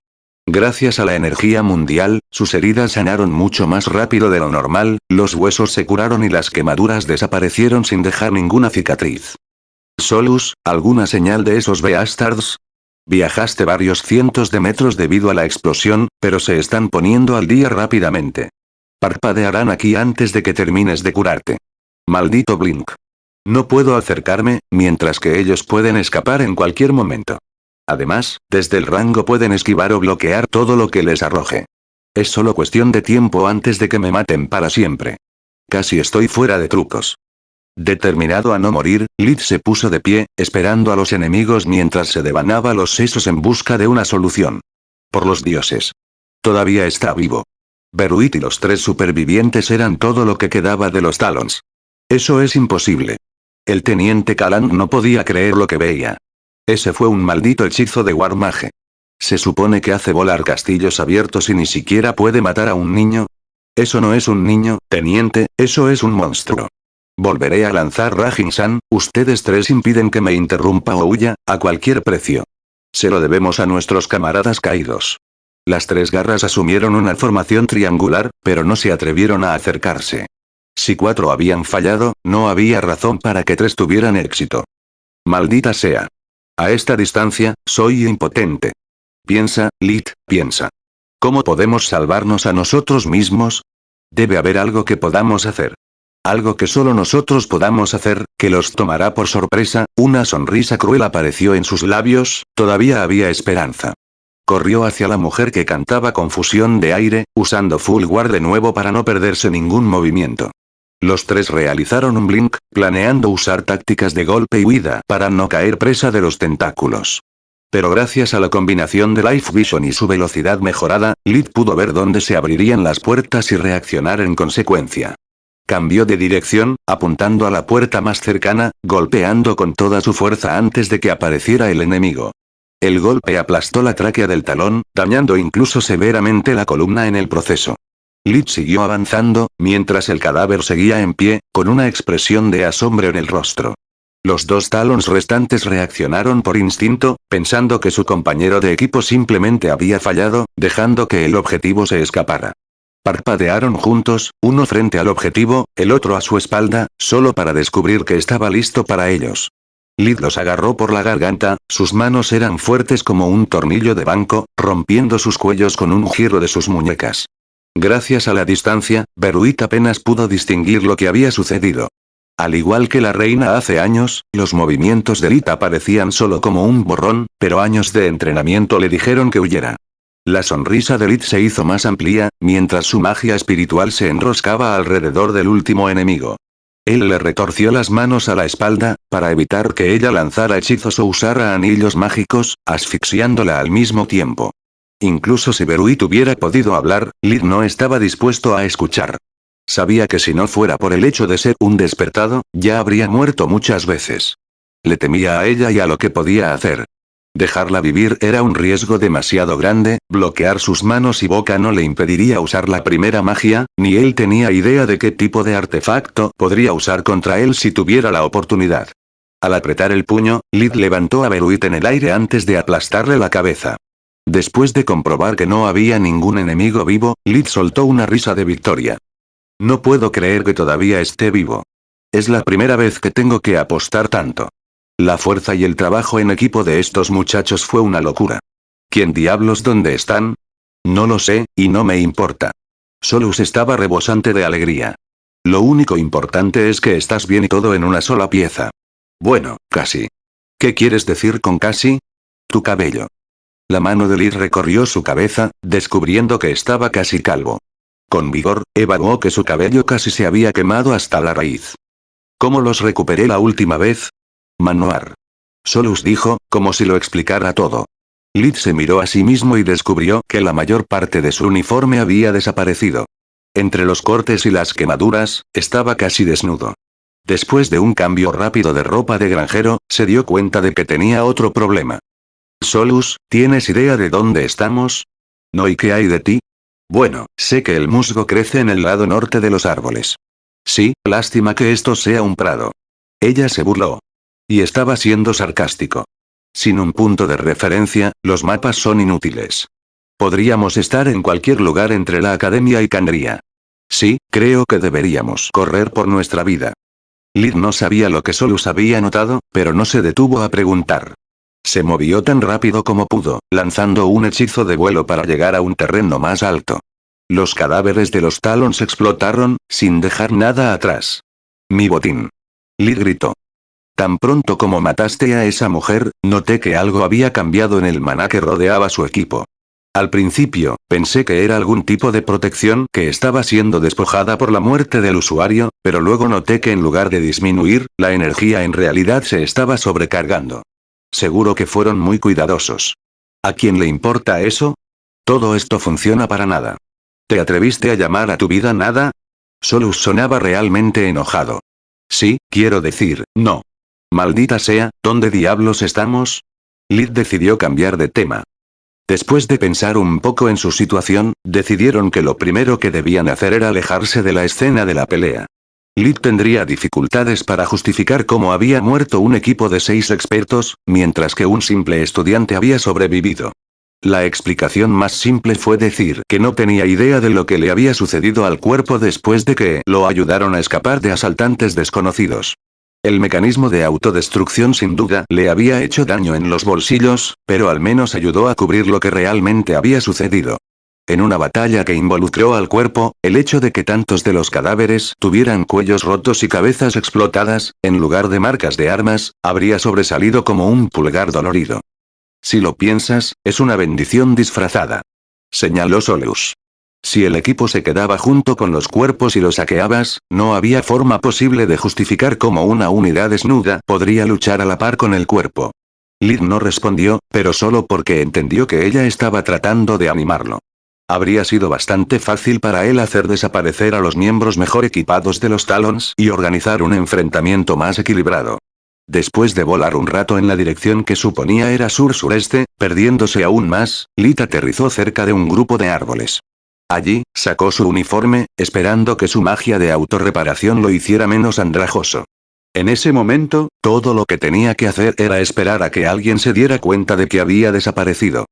Gracias a la energía mundial, sus heridas sanaron mucho más rápido de lo normal, los huesos se curaron y las quemaduras desaparecieron sin dejar ninguna cicatriz. Solus, ¿alguna señal de esos Beastards? Viajaste varios cientos de metros debido a la explosión, pero se están poniendo al día rápidamente. Parpadearán aquí antes de que termines de curarte. Maldito Blink. No puedo acercarme, mientras que ellos pueden escapar en cualquier momento. Además, desde el rango pueden esquivar o bloquear todo lo que les arroje. Es solo cuestión de tiempo antes de que me maten para siempre. Casi estoy fuera de trucos. Determinado a no morir, Lid se puso de pie, esperando a los enemigos mientras se devanaba los sesos en busca de una solución. Por los dioses. Todavía está vivo. Beruit y los 3 supervivientes eran todo lo que quedaba de los Talons. Eso es imposible. El teniente Kaland no podía creer lo que veía. Ese fue un maldito hechizo de Warmage. ¿Se supone que hace volar castillos abiertos y ni siquiera puede matar a un niño? Eso no es un niño, teniente, eso es un monstruo. Volveré a lanzar Rajin-san, ustedes 3 impiden que me interrumpa o huya, a cualquier precio. Se lo debemos a nuestros camaradas caídos. Las 3 garras asumieron una formación triangular, pero no se atrevieron a acercarse. Si 4 habían fallado, no había razón para que 3 tuvieran éxito. Maldita sea. A esta distancia, soy impotente. Piensa, Lid, piensa. ¿Cómo podemos salvarnos a nosotros mismos? Debe haber algo que podamos hacer. Algo que solo nosotros podamos hacer, que los tomará por sorpresa. Una sonrisa cruel apareció en sus labios, todavía había esperanza. Corrió hacia la mujer que cantaba con fusión de aire, usando Full Guard de nuevo para no perderse ningún movimiento. Los 3 realizaron un blink, planeando usar tácticas de golpe y huida para no caer presa de los tentáculos. Pero gracias a la combinación de Life Vision y su velocidad mejorada, Lid pudo ver dónde se abrirían las puertas y reaccionar en consecuencia. Cambió de dirección, apuntando a la puerta más cercana, golpeando con toda su fuerza antes de que apareciera el enemigo. El golpe aplastó la tráquea del talón, dañando incluso severamente la columna en el proceso. Lid siguió avanzando, mientras el cadáver seguía en pie, con una expresión de asombro en el rostro. Los 2 Talons restantes reaccionaron por instinto, pensando que su compañero de equipo simplemente había fallado, dejando que el objetivo se escapara. Parpadearon juntos, uno frente al objetivo, el otro a su espalda, solo para descubrir que estaba listo para ellos. Lid los agarró por la garganta, sus manos eran fuertes como un tornillo de banco, rompiendo sus cuellos con un giro de sus muñecas. Gracias a la distancia, Beruit apenas pudo distinguir lo que había sucedido. Al igual que la reina hace años, los movimientos de Lid aparecían solo como un borrón, pero años de entrenamiento le dijeron que huyera. La sonrisa de Lid se hizo más amplia, mientras su magia espiritual se enroscaba alrededor del último enemigo. Él le retorció las manos a la espalda, para evitar que ella lanzara hechizos o usara anillos mágicos, asfixiándola al mismo tiempo. Incluso si Beruit hubiera podido hablar, Lid no estaba dispuesto a escuchar. Sabía que si no fuera por el hecho de ser un despertado, ya habría muerto muchas veces. Le temía a ella y a lo que podía hacer. Dejarla vivir era un riesgo demasiado grande, bloquear sus manos y boca no le impediría usar la primera magia, ni él tenía idea de qué tipo de artefacto podría usar contra él si tuviera la oportunidad. Al apretar el puño, Lid levantó a Beruit en el aire antes de aplastarle la cabeza. Después de comprobar que no había ningún enemigo vivo, Lid soltó una risa de victoria. No puedo creer que todavía esté vivo. Es la primera vez que tengo que apostar tanto. La fuerza y el trabajo en equipo de estos muchachos fue una locura. ¿Quién diablos dónde están? No lo sé, y no me importa. Solus estaba rebosante de alegría. Lo único importante es que estás bien y todo en una sola pieza. Bueno, casi. ¿Qué quieres decir con casi? Tu cabello. La mano de Lid recorrió su cabeza, descubriendo que estaba casi calvo. Con vigor, evaluó que su cabello casi se había quemado hasta la raíz. ¿Cómo los recuperé la última vez? Manoar. Solus dijo, como si lo explicara todo. Lid se miró a sí mismo y descubrió que la mayor parte de su uniforme había desaparecido. Entre los cortes y las quemaduras, estaba casi desnudo. Después de un cambio rápido de ropa de granjero, se dio cuenta de que tenía otro problema. Solus, ¿tienes idea de dónde estamos? ¿No y qué hay de ti? Bueno, sé que el musgo crece en el lado norte de los árboles. Sí, lástima que esto sea un prado. Ella se burló. Y estaba siendo sarcástico. Sin un punto de referencia, los mapas son inútiles. Podríamos estar en cualquier lugar entre la academia y Candria. Sí, creo que deberíamos correr por nuestra vida. Lid no sabía lo que Solus había notado, pero no se detuvo a preguntar. Se movió tan rápido como pudo, lanzando un hechizo de vuelo para llegar a un terreno más alto. Los cadáveres de los Talons explotaron, sin dejar nada atrás. Mi botín. Lid gritó. Tan pronto como mataste a esa mujer, noté que algo había cambiado en el maná que rodeaba su equipo. Al principio, pensé que era algún tipo de protección que estaba siendo despojada por la muerte del usuario, pero luego noté que en lugar de disminuir, la energía en realidad se estaba sobrecargando. Seguro que fueron muy cuidadosos. ¿A quién le importa eso? Todo esto funciona para nada. ¿Te atreviste a llamar a tu vida nada? Solus sonaba realmente enojado. Sí, quiero decir, no. Maldita sea, ¿dónde diablos estamos? Lid decidió cambiar de tema. Después de pensar un poco en su situación, decidieron que lo primero que debían hacer era alejarse de la escena de la pelea. Lid tendría dificultades para justificar cómo había muerto un equipo de 6 expertos, mientras que un simple estudiante había sobrevivido. La explicación más simple fue decir que no tenía idea de lo que le había sucedido al cuerpo después de que lo ayudaron a escapar de asaltantes desconocidos. El mecanismo de autodestrucción sin duda le había hecho daño en los bolsillos, pero al menos ayudó a cubrir lo que realmente había sucedido. En una batalla que involucró al cuerpo, el hecho de que tantos de los cadáveres tuvieran cuellos rotos y cabezas explotadas, en lugar de marcas de armas, habría sobresalido como un pulgar dolorido. Si lo piensas, es una bendición disfrazada. Señaló Solus. Si el equipo se quedaba junto con los cuerpos y los saqueabas, no había forma posible de justificar cómo una unidad desnuda podría luchar a la par con el cuerpo. Lid no respondió, pero solo porque entendió que ella estaba tratando de animarlo. Habría sido bastante fácil para él hacer desaparecer a los miembros mejor equipados de los Talons y organizar un enfrentamiento más equilibrado. Después de volar un rato en la dirección que suponía era sur-sureste, perdiéndose aún más, Lid aterrizó cerca de un grupo de árboles. Allí, sacó su uniforme, esperando que su magia de autorreparación lo hiciera menos andrajoso. En ese momento, todo lo que tenía que hacer era esperar a que alguien se diera cuenta de que había desaparecido.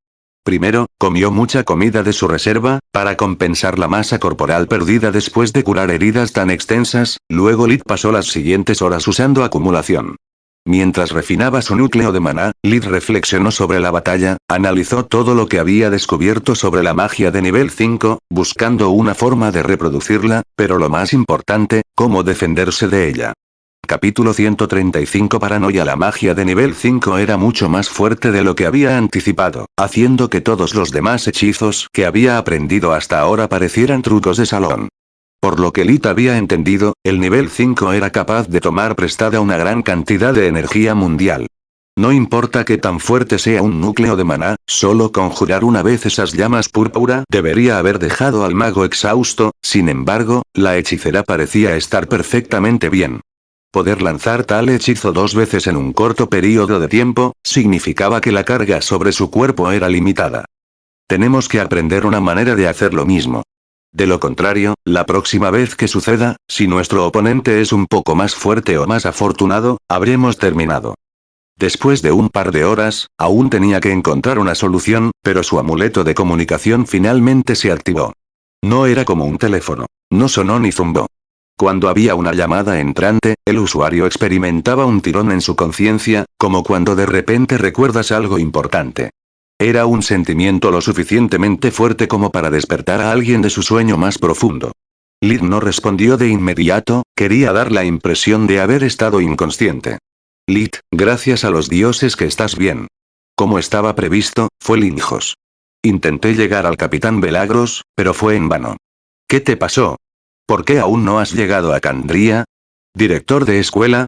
Primero, comió mucha comida de su reserva, para compensar la masa corporal perdida después de curar heridas tan extensas, luego Lid pasó las siguientes horas usando acumulación. Mientras refinaba su núcleo de maná, Lid reflexionó sobre la batalla, analizó todo lo que había descubierto sobre la magia de nivel 5, buscando una forma de reproducirla, pero lo más importante, cómo defenderse de ella. Capítulo 135 Paranoia. La magia de nivel 5 era mucho más fuerte de lo que había anticipado, haciendo que todos los demás hechizos que había aprendido hasta ahora parecieran trucos de salón. Por lo que Lid había entendido, el nivel 5 era capaz de tomar prestada una gran cantidad de energía mundial. No importa qué tan fuerte sea un núcleo de maná, solo conjurar una vez esas llamas púrpura debería haber dejado al mago exhausto, sin embargo, la hechicera parecía estar perfectamente bien. Poder lanzar tal hechizo 2 veces en un corto periodo de tiempo, significaba que la carga sobre su cuerpo era limitada. Tenemos que aprender una manera de hacer lo mismo. De lo contrario, la próxima vez que suceda, si nuestro oponente es un poco más fuerte o más afortunado, habremos terminado. Después de un par de horas, aún tenía que encontrar una solución, pero su amuleto de comunicación finalmente se activó. No era como un teléfono. No sonó ni zumbó. Cuando había una llamada entrante, el usuario experimentaba un tirón en su conciencia, como cuando de repente recuerdas algo importante. Era un sentimiento lo suficientemente fuerte como para despertar a alguien de su sueño más profundo. Lid no respondió de inmediato, quería dar la impresión de haber estado inconsciente. Lid, gracias a los dioses que estás bien. Como estaba previsto, fue Linjos. Intenté llegar al capitán Belagros, pero fue en vano. ¿Qué te pasó? ¿Por qué aún no has llegado a Candria? ¿Director de escuela?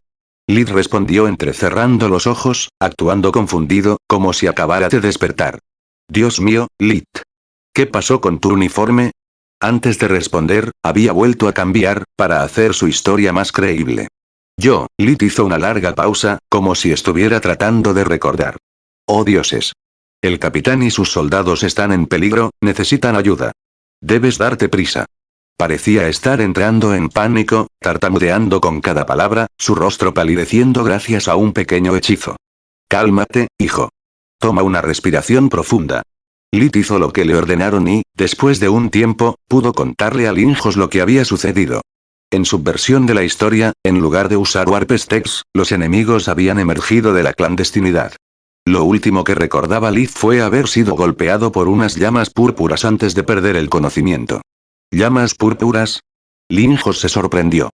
Lid respondió entrecerrando los ojos, actuando confundido, como si acabara de despertar. Dios mío, Lid. ¿Qué pasó con tu uniforme? Antes de responder, había vuelto a cambiar, para hacer su historia más creíble. Lid hizo una larga pausa, como si estuviera tratando de recordar. Oh dioses. El capitán y sus soldados están en peligro, necesitan ayuda. Debes darte prisa. Parecía estar entrando en pánico, tartamudeando con cada palabra, su rostro palideciendo gracias a un pequeño hechizo. Cálmate, hijo. Toma una respiración profunda. Lit hizo lo que le ordenaron y, después de un tiempo, pudo contarle a Linjos lo que había sucedido. En su versión de la historia, en lugar de usar Warp Stacks, los enemigos habían emergido de la clandestinidad. Lo último que recordaba Lit fue haber sido golpeado por unas llamas púrpuras antes de perder el conocimiento. ¿Llamas púrpuras? Linjos se sorprendió.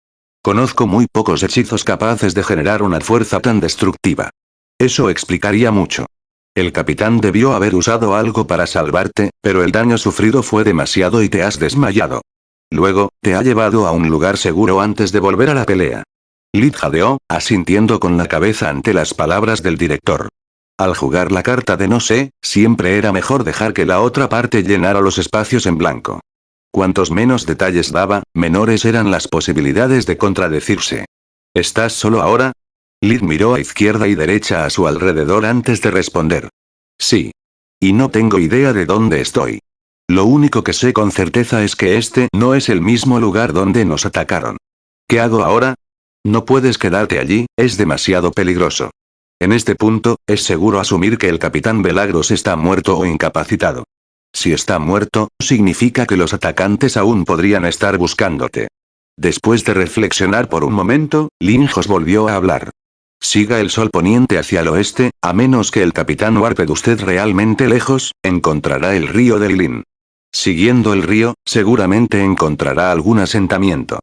Conozco muy pocos hechizos capaces de generar una fuerza tan destructiva. Eso explicaría mucho. El capitán debió haber usado algo para salvarte, pero el daño sufrido fue demasiado y te has desmayado. Luego, te ha llevado a un lugar seguro antes de volver a la pelea. Lit jadeó, asintiendo con la cabeza ante las palabras del director. Al jugar la carta de no sé, siempre era mejor dejar que la otra parte llenara los espacios en blanco. Cuantos menos detalles daba, menores eran las posibilidades de contradecirse. ¿Estás solo ahora? Lit miró a izquierda y derecha a su alrededor antes de responder. Sí. Y no tengo idea de dónde estoy. Lo único que sé con certeza es que este no es el mismo lugar donde nos atacaron. ¿Qué hago ahora? No puedes quedarte allí, es demasiado peligroso. En este punto, es seguro asumir que el capitán Belagros está muerto o incapacitado. Si está muerto, significa que los atacantes aún podrían estar buscándote. Después de reflexionar por un momento, Linjos volvió a hablar. Siga el sol poniente hacia el oeste, a menos que el capitán Warped usted realmente lejos, encontrará el río del Lin. Siguiendo el río, seguramente encontrará algún asentamiento.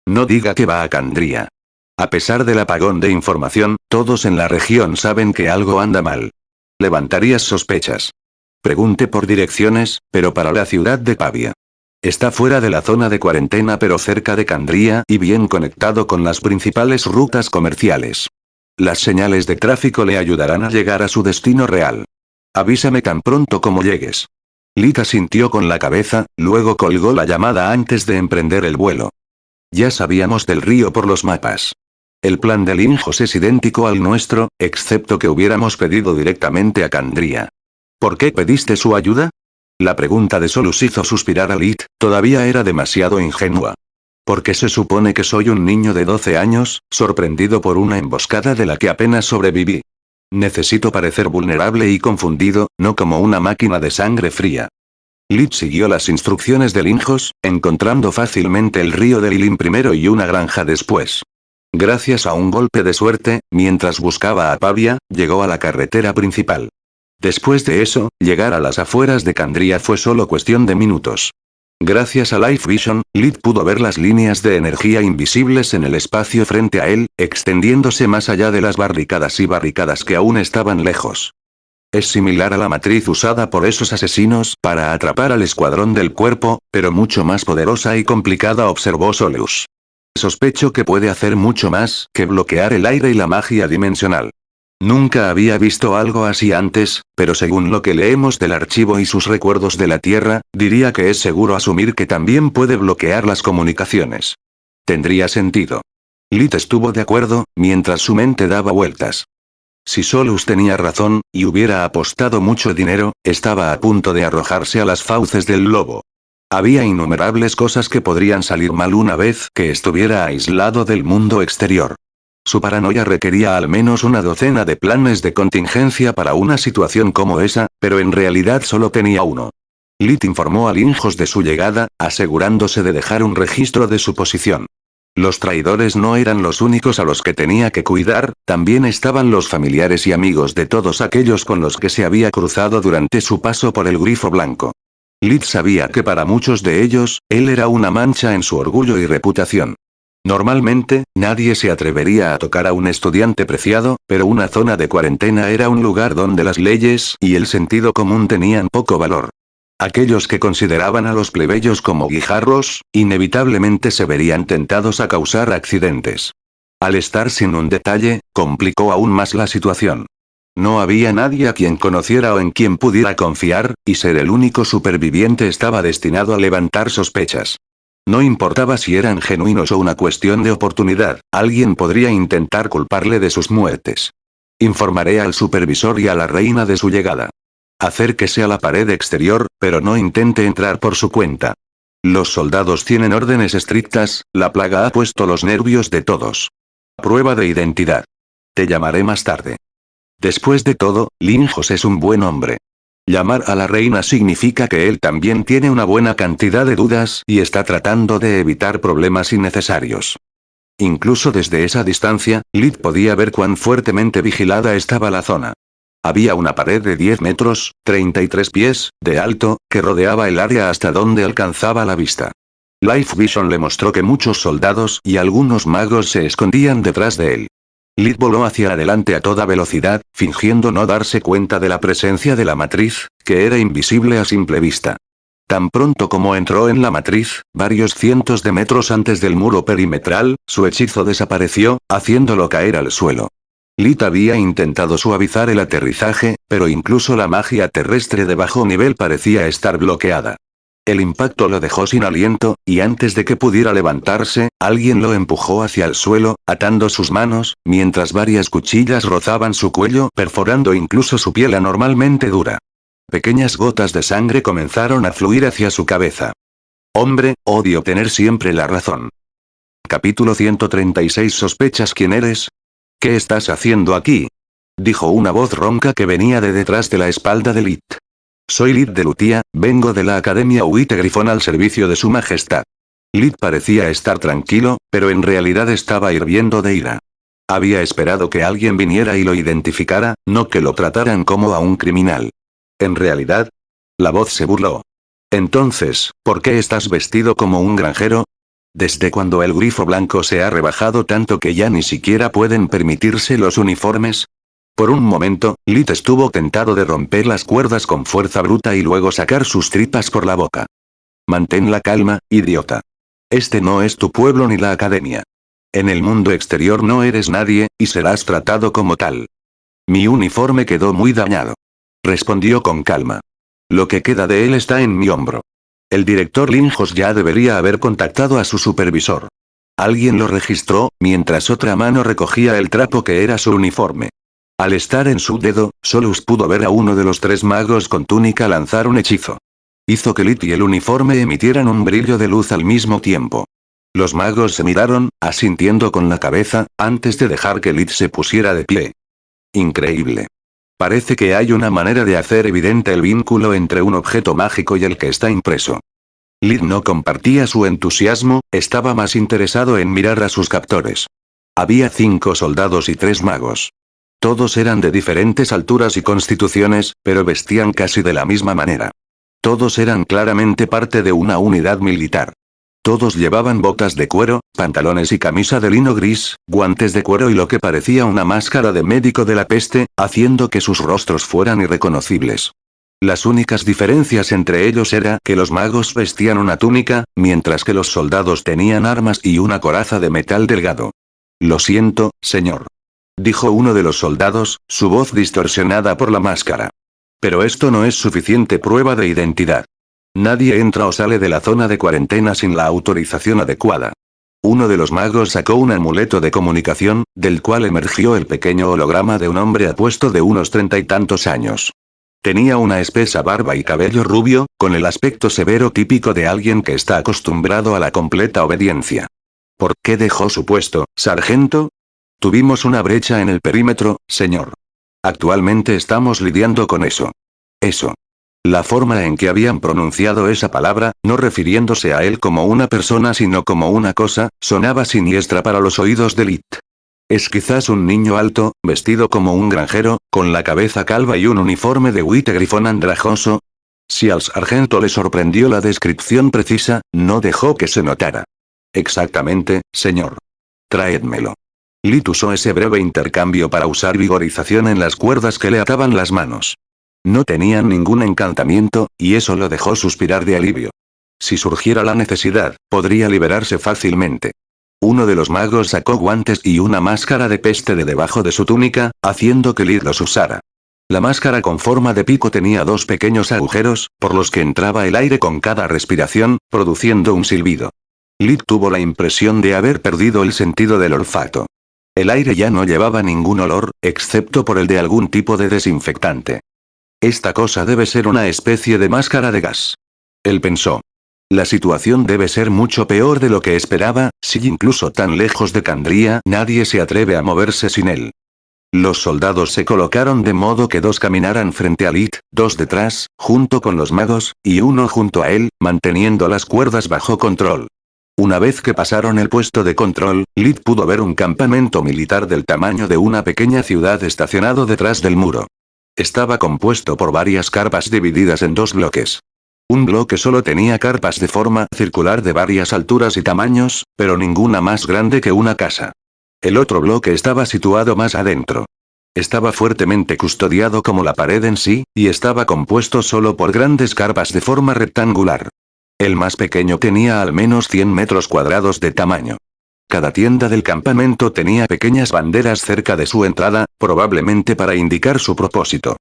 No diga que va a Candria. A pesar del apagón de información, todos en la región saben que algo anda mal. Levantarías sospechas. Pregunte por direcciones, pero para la ciudad de Pavia. Está fuera de la zona de cuarentena pero cerca de Candria y bien conectado con las principales rutas comerciales. Las señales de tráfico le ayudarán a llegar a su destino real. Avísame tan pronto como llegues. Lit asintió con la cabeza, luego colgó la llamada antes de emprender el vuelo. Ya sabíamos del río por los mapas. El plan de Linjos es idéntico al nuestro, excepto que hubiéramos pedido directamente a Candria. ¿Por qué pediste su ayuda? La pregunta de Solus hizo suspirar a Lit, todavía era demasiado ingenua. Porque se supone que soy un niño de 12 años, sorprendido por una emboscada de la que apenas sobreviví. Necesito parecer vulnerable y confundido, no como una máquina de sangre fría. Lit siguió las instrucciones de Linjos, encontrando fácilmente el río de Lilin primero y una granja después. Gracias a un golpe de suerte, mientras buscaba a Pavia, llegó a la carretera principal. Después de eso, llegar a las afueras de Candria fue solo cuestión de minutos. Gracias a Life Vision, Lit pudo ver las líneas de energía invisibles en el espacio frente a él, extendiéndose más allá de las barricadas y barricadas que aún estaban lejos. Es similar a la matriz usada por esos asesinos para atrapar al escuadrón del cuerpo, pero mucho más poderosa y complicada, observó Solus. Sospecho que puede hacer mucho más que bloquear el aire y la magia dimensional. Nunca había visto algo así antes, pero según lo que leemos del archivo y sus recuerdos de la Tierra, diría que es seguro asumir que también puede bloquear las comunicaciones. Tendría sentido. Lit estuvo de acuerdo, mientras su mente daba vueltas. Si Solus tenía razón, y hubiera apostado mucho dinero, estaba a punto de arrojarse a las fauces del lobo. Había innumerables cosas que podrían salir mal una vez que estuviera aislado del mundo exterior. Su paranoia requería al menos una docena de planes de contingencia para una situación como esa, pero en realidad solo tenía uno. Lit informó a Linjos de su llegada, asegurándose de dejar un registro de su posición. Los traidores no eran los únicos a los que tenía que cuidar, también estaban los familiares y amigos de todos aquellos con los que se había cruzado durante su paso por el Grifo Blanco. Lit sabía que para muchos de ellos, él era una mancha en su orgullo y reputación. Normalmente, nadie se atrevería a tocar a un estudiante preciado, pero una zona de cuarentena era un lugar donde las leyes y el sentido común tenían poco valor. Aquellos que consideraban a los plebeyos como guijarros, inevitablemente se verían tentados a causar accidentes. Al estar sin un detalle, complicó aún más la situación. No había nadie a quien conociera o en quien pudiera confiar, y ser el único superviviente estaba destinado a levantar sospechas. No importaba si eran genuinos o una cuestión de oportunidad, alguien podría intentar culparle de sus muertes. Informaré al supervisor y a la reina de su llegada. Acérquese a la pared exterior, pero no intente entrar por su cuenta. Los soldados tienen órdenes estrictas, la plaga ha puesto los nervios de todos. Prueba de identidad. Te llamaré más tarde. Después de todo, Linjos es un buen hombre. Llamar a la reina significa que él también tiene una buena cantidad de dudas y está tratando de evitar problemas innecesarios. Incluso desde esa distancia, Lid podía ver cuán fuertemente vigilada estaba la zona. Había una pared de 10 metros, 33 pies, de alto, que rodeaba el área hasta donde alcanzaba la vista. Life Vision le mostró que muchos soldados y algunos magos se escondían detrás de él. Lid voló hacia adelante a toda velocidad, fingiendo no darse cuenta de la presencia de la matriz, que era invisible a simple vista. Tan pronto como entró en la matriz, varios cientos de metros antes del muro perimetral, su hechizo desapareció, haciéndolo caer al suelo. Lid había intentado suavizar el aterrizaje, pero incluso la magia terrestre de bajo nivel parecía estar bloqueada. El impacto lo dejó sin aliento, y antes de que pudiera levantarse, alguien lo empujó hacia el suelo, atando sus manos, mientras varias cuchillas rozaban su cuello, perforando incluso su piel anormalmente dura. Pequeñas gotas de sangre comenzaron a fluir hacia su cabeza. Hombre, odio tener siempre la razón. Capítulo 136. ¿Sospechas quién eres? ¿Qué estás haciendo aquí? Dijo una voz ronca que venía de detrás de la espalda de Lid. Soy Lid de Lutia, vengo de la Academia Huite Grifón al servicio de su majestad. Lid parecía estar tranquilo, pero en realidad estaba hirviendo de ira. Había esperado que alguien viniera y lo identificara, no que lo trataran como a un criminal. En realidad, la voz se burló. Entonces, ¿por qué estás vestido como un granjero? ¿Desde cuando el grifo blanco se ha rebajado tanto que ya ni siquiera pueden permitirse los uniformes? Por un momento, Lid estuvo tentado de romper las cuerdas con fuerza bruta y luego sacar sus tripas por la boca. Mantén la calma, idiota. Este no es tu pueblo ni la academia. En el mundo exterior no eres nadie, y serás tratado como tal. Mi uniforme quedó muy dañado. Respondió con calma. Lo que queda de él está en mi hombro. El director Linjos ya debería haber contactado a su supervisor. Alguien lo registró, mientras otra mano recogía el trapo que era su uniforme. Al estar en su dedo, Solus pudo ver a uno de los 3 magos con túnica lanzar un hechizo. Hizo que Lid y el uniforme emitieran un brillo de luz al mismo tiempo. Los magos se miraron, asintiendo con la cabeza, antes de dejar que Lid se pusiera de pie. Increíble. Parece que hay una manera de hacer evidente el vínculo entre un objeto mágico y el que está impreso. Lid no compartía su entusiasmo, estaba más interesado en mirar a sus captores. Había 5 soldados y 3 magos. Todos eran de diferentes alturas y constituciones, pero vestían casi de la misma manera. Todos eran claramente parte de una unidad militar. Todos llevaban botas de cuero, pantalones y camisa de lino gris, guantes de cuero y lo que parecía una máscara de médico de la peste, haciendo que sus rostros fueran irreconocibles. Las únicas diferencias entre ellos era que los magos vestían una túnica, mientras que los soldados tenían armas y una coraza de metal delgado. Lo siento, señor. Dijo uno de los soldados, su voz distorsionada por la máscara. Pero esto no es suficiente prueba de identidad. Nadie entra o sale de la zona de cuarentena sin la autorización adecuada. Uno de los magos sacó un amuleto de comunicación, del cual emergió el pequeño holograma de un hombre apuesto de unos 30 y tantos años. Tenía una espesa barba y cabello rubio, con el aspecto severo típico de alguien que está acostumbrado a la completa obediencia. ¿Por qué dejó su puesto, sargento? Tuvimos una brecha en el perímetro, señor. Actualmente estamos lidiando con eso. Eso. La forma en que habían pronunciado esa palabra, no refiriéndose a él como una persona sino como una cosa, sonaba siniestra para los oídos de Lid. Es quizás un niño alto, vestido como un granjero, con la cabeza calva y un uniforme de Huite Grifón andrajoso. Si al sargento le sorprendió la descripción precisa, no dejó que se notara. Exactamente, señor. Traédmelo. Lid usó ese breve intercambio para usar vigorización en las cuerdas que le ataban las manos. No tenían ningún encantamiento, y eso lo dejó suspirar de alivio. Si surgiera la necesidad, podría liberarse fácilmente. Uno de los magos sacó guantes y una máscara de peste de debajo de su túnica, haciendo que Lid los usara. La máscara con forma de pico tenía 2 pequeños agujeros, por los que entraba el aire con cada respiración, produciendo un silbido. Lid tuvo la impresión de haber perdido el sentido del olfato. El aire ya no llevaba ningún olor, excepto por el de algún tipo de desinfectante. Esta cosa debe ser una especie de máscara de gas. Él pensó. La situación debe ser mucho peor de lo que esperaba, si incluso tan lejos de Candría nadie se atreve a moverse sin él. Los soldados se colocaron de modo que dos caminaran frente a Lid, dos detrás, junto con los magos, y uno junto a él, manteniendo las cuerdas bajo control. Una vez que pasaron el puesto de control, Lid pudo ver un campamento militar del tamaño de una pequeña ciudad estacionado detrás del muro. Estaba compuesto por varias carpas divididas en dos bloques. Un bloque solo tenía carpas de forma circular de varias alturas y tamaños, pero ninguna más grande que una casa. El otro bloque estaba situado más adentro. Estaba fuertemente custodiado como la pared en sí, y estaba compuesto solo por grandes carpas de forma rectangular. El más pequeño tenía al menos 100 metros cuadrados de tamaño. Cada tienda del campamento tenía pequeñas banderas cerca de su entrada, probablemente para indicar su propósito.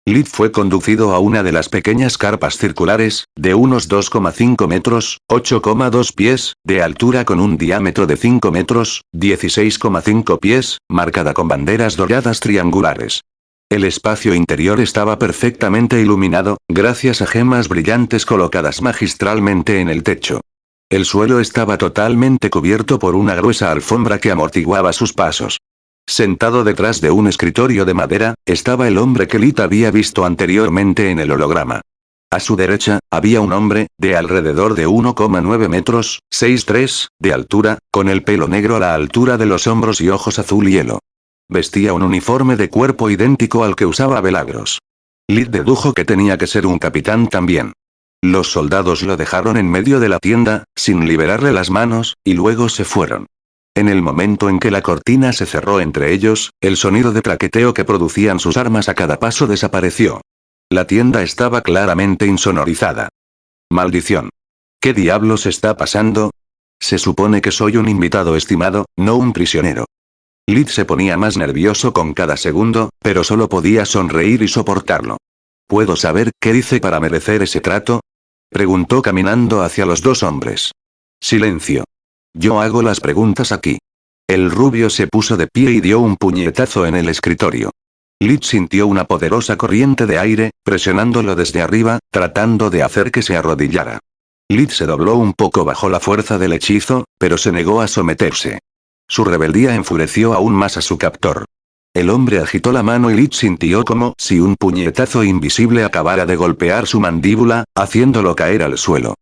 Lid fue conducido a una de las pequeñas carpas circulares, de unos 2,5 metros, 8,2 pies, de altura con un diámetro de 5 metros, 16,5 pies, marcada con banderas doradas triangulares. El espacio interior estaba perfectamente iluminado, gracias a gemas brillantes colocadas magistralmente en el techo. El suelo estaba totalmente cubierto por una gruesa alfombra que amortiguaba sus pasos. Sentado detrás de un escritorio de madera, estaba el hombre que Lid había visto anteriormente en el holograma. A su derecha, había un hombre, de alrededor de 1,9 metros, 6,3, de altura, con el pelo negro a la altura de los hombros y ojos azul hielo. Vestía un uniforme de cuerpo idéntico al que usaba Belagros. Lid dedujo que tenía que ser un capitán también. Los soldados lo dejaron en medio de la tienda, sin liberarle las manos, y luego se fueron. En el momento en que la cortina se cerró entre ellos, el sonido de traqueteo que producían sus armas a cada paso desapareció. La tienda estaba claramente insonorizada. Maldición. ¿Qué diablos está pasando? Se supone que soy un invitado estimado, no un prisionero. Lid se ponía más nervioso con cada segundo, pero solo podía sonreír y soportarlo. ¿Puedo saber qué dice para merecer ese trato? Preguntó caminando hacia los dos hombres. Silencio. Yo hago las preguntas aquí. El rubio se puso de pie y dio un puñetazo en el escritorio. Lid sintió una poderosa corriente de aire, presionándolo desde arriba, tratando de hacer que se arrodillara. Lid se dobló un poco bajo la fuerza del hechizo, pero se negó a someterse. Su rebeldía enfureció aún más a su captor. El hombre agitó la mano y Lid sintió como si un puñetazo invisible acabara de golpear su mandíbula, haciéndolo caer al suelo.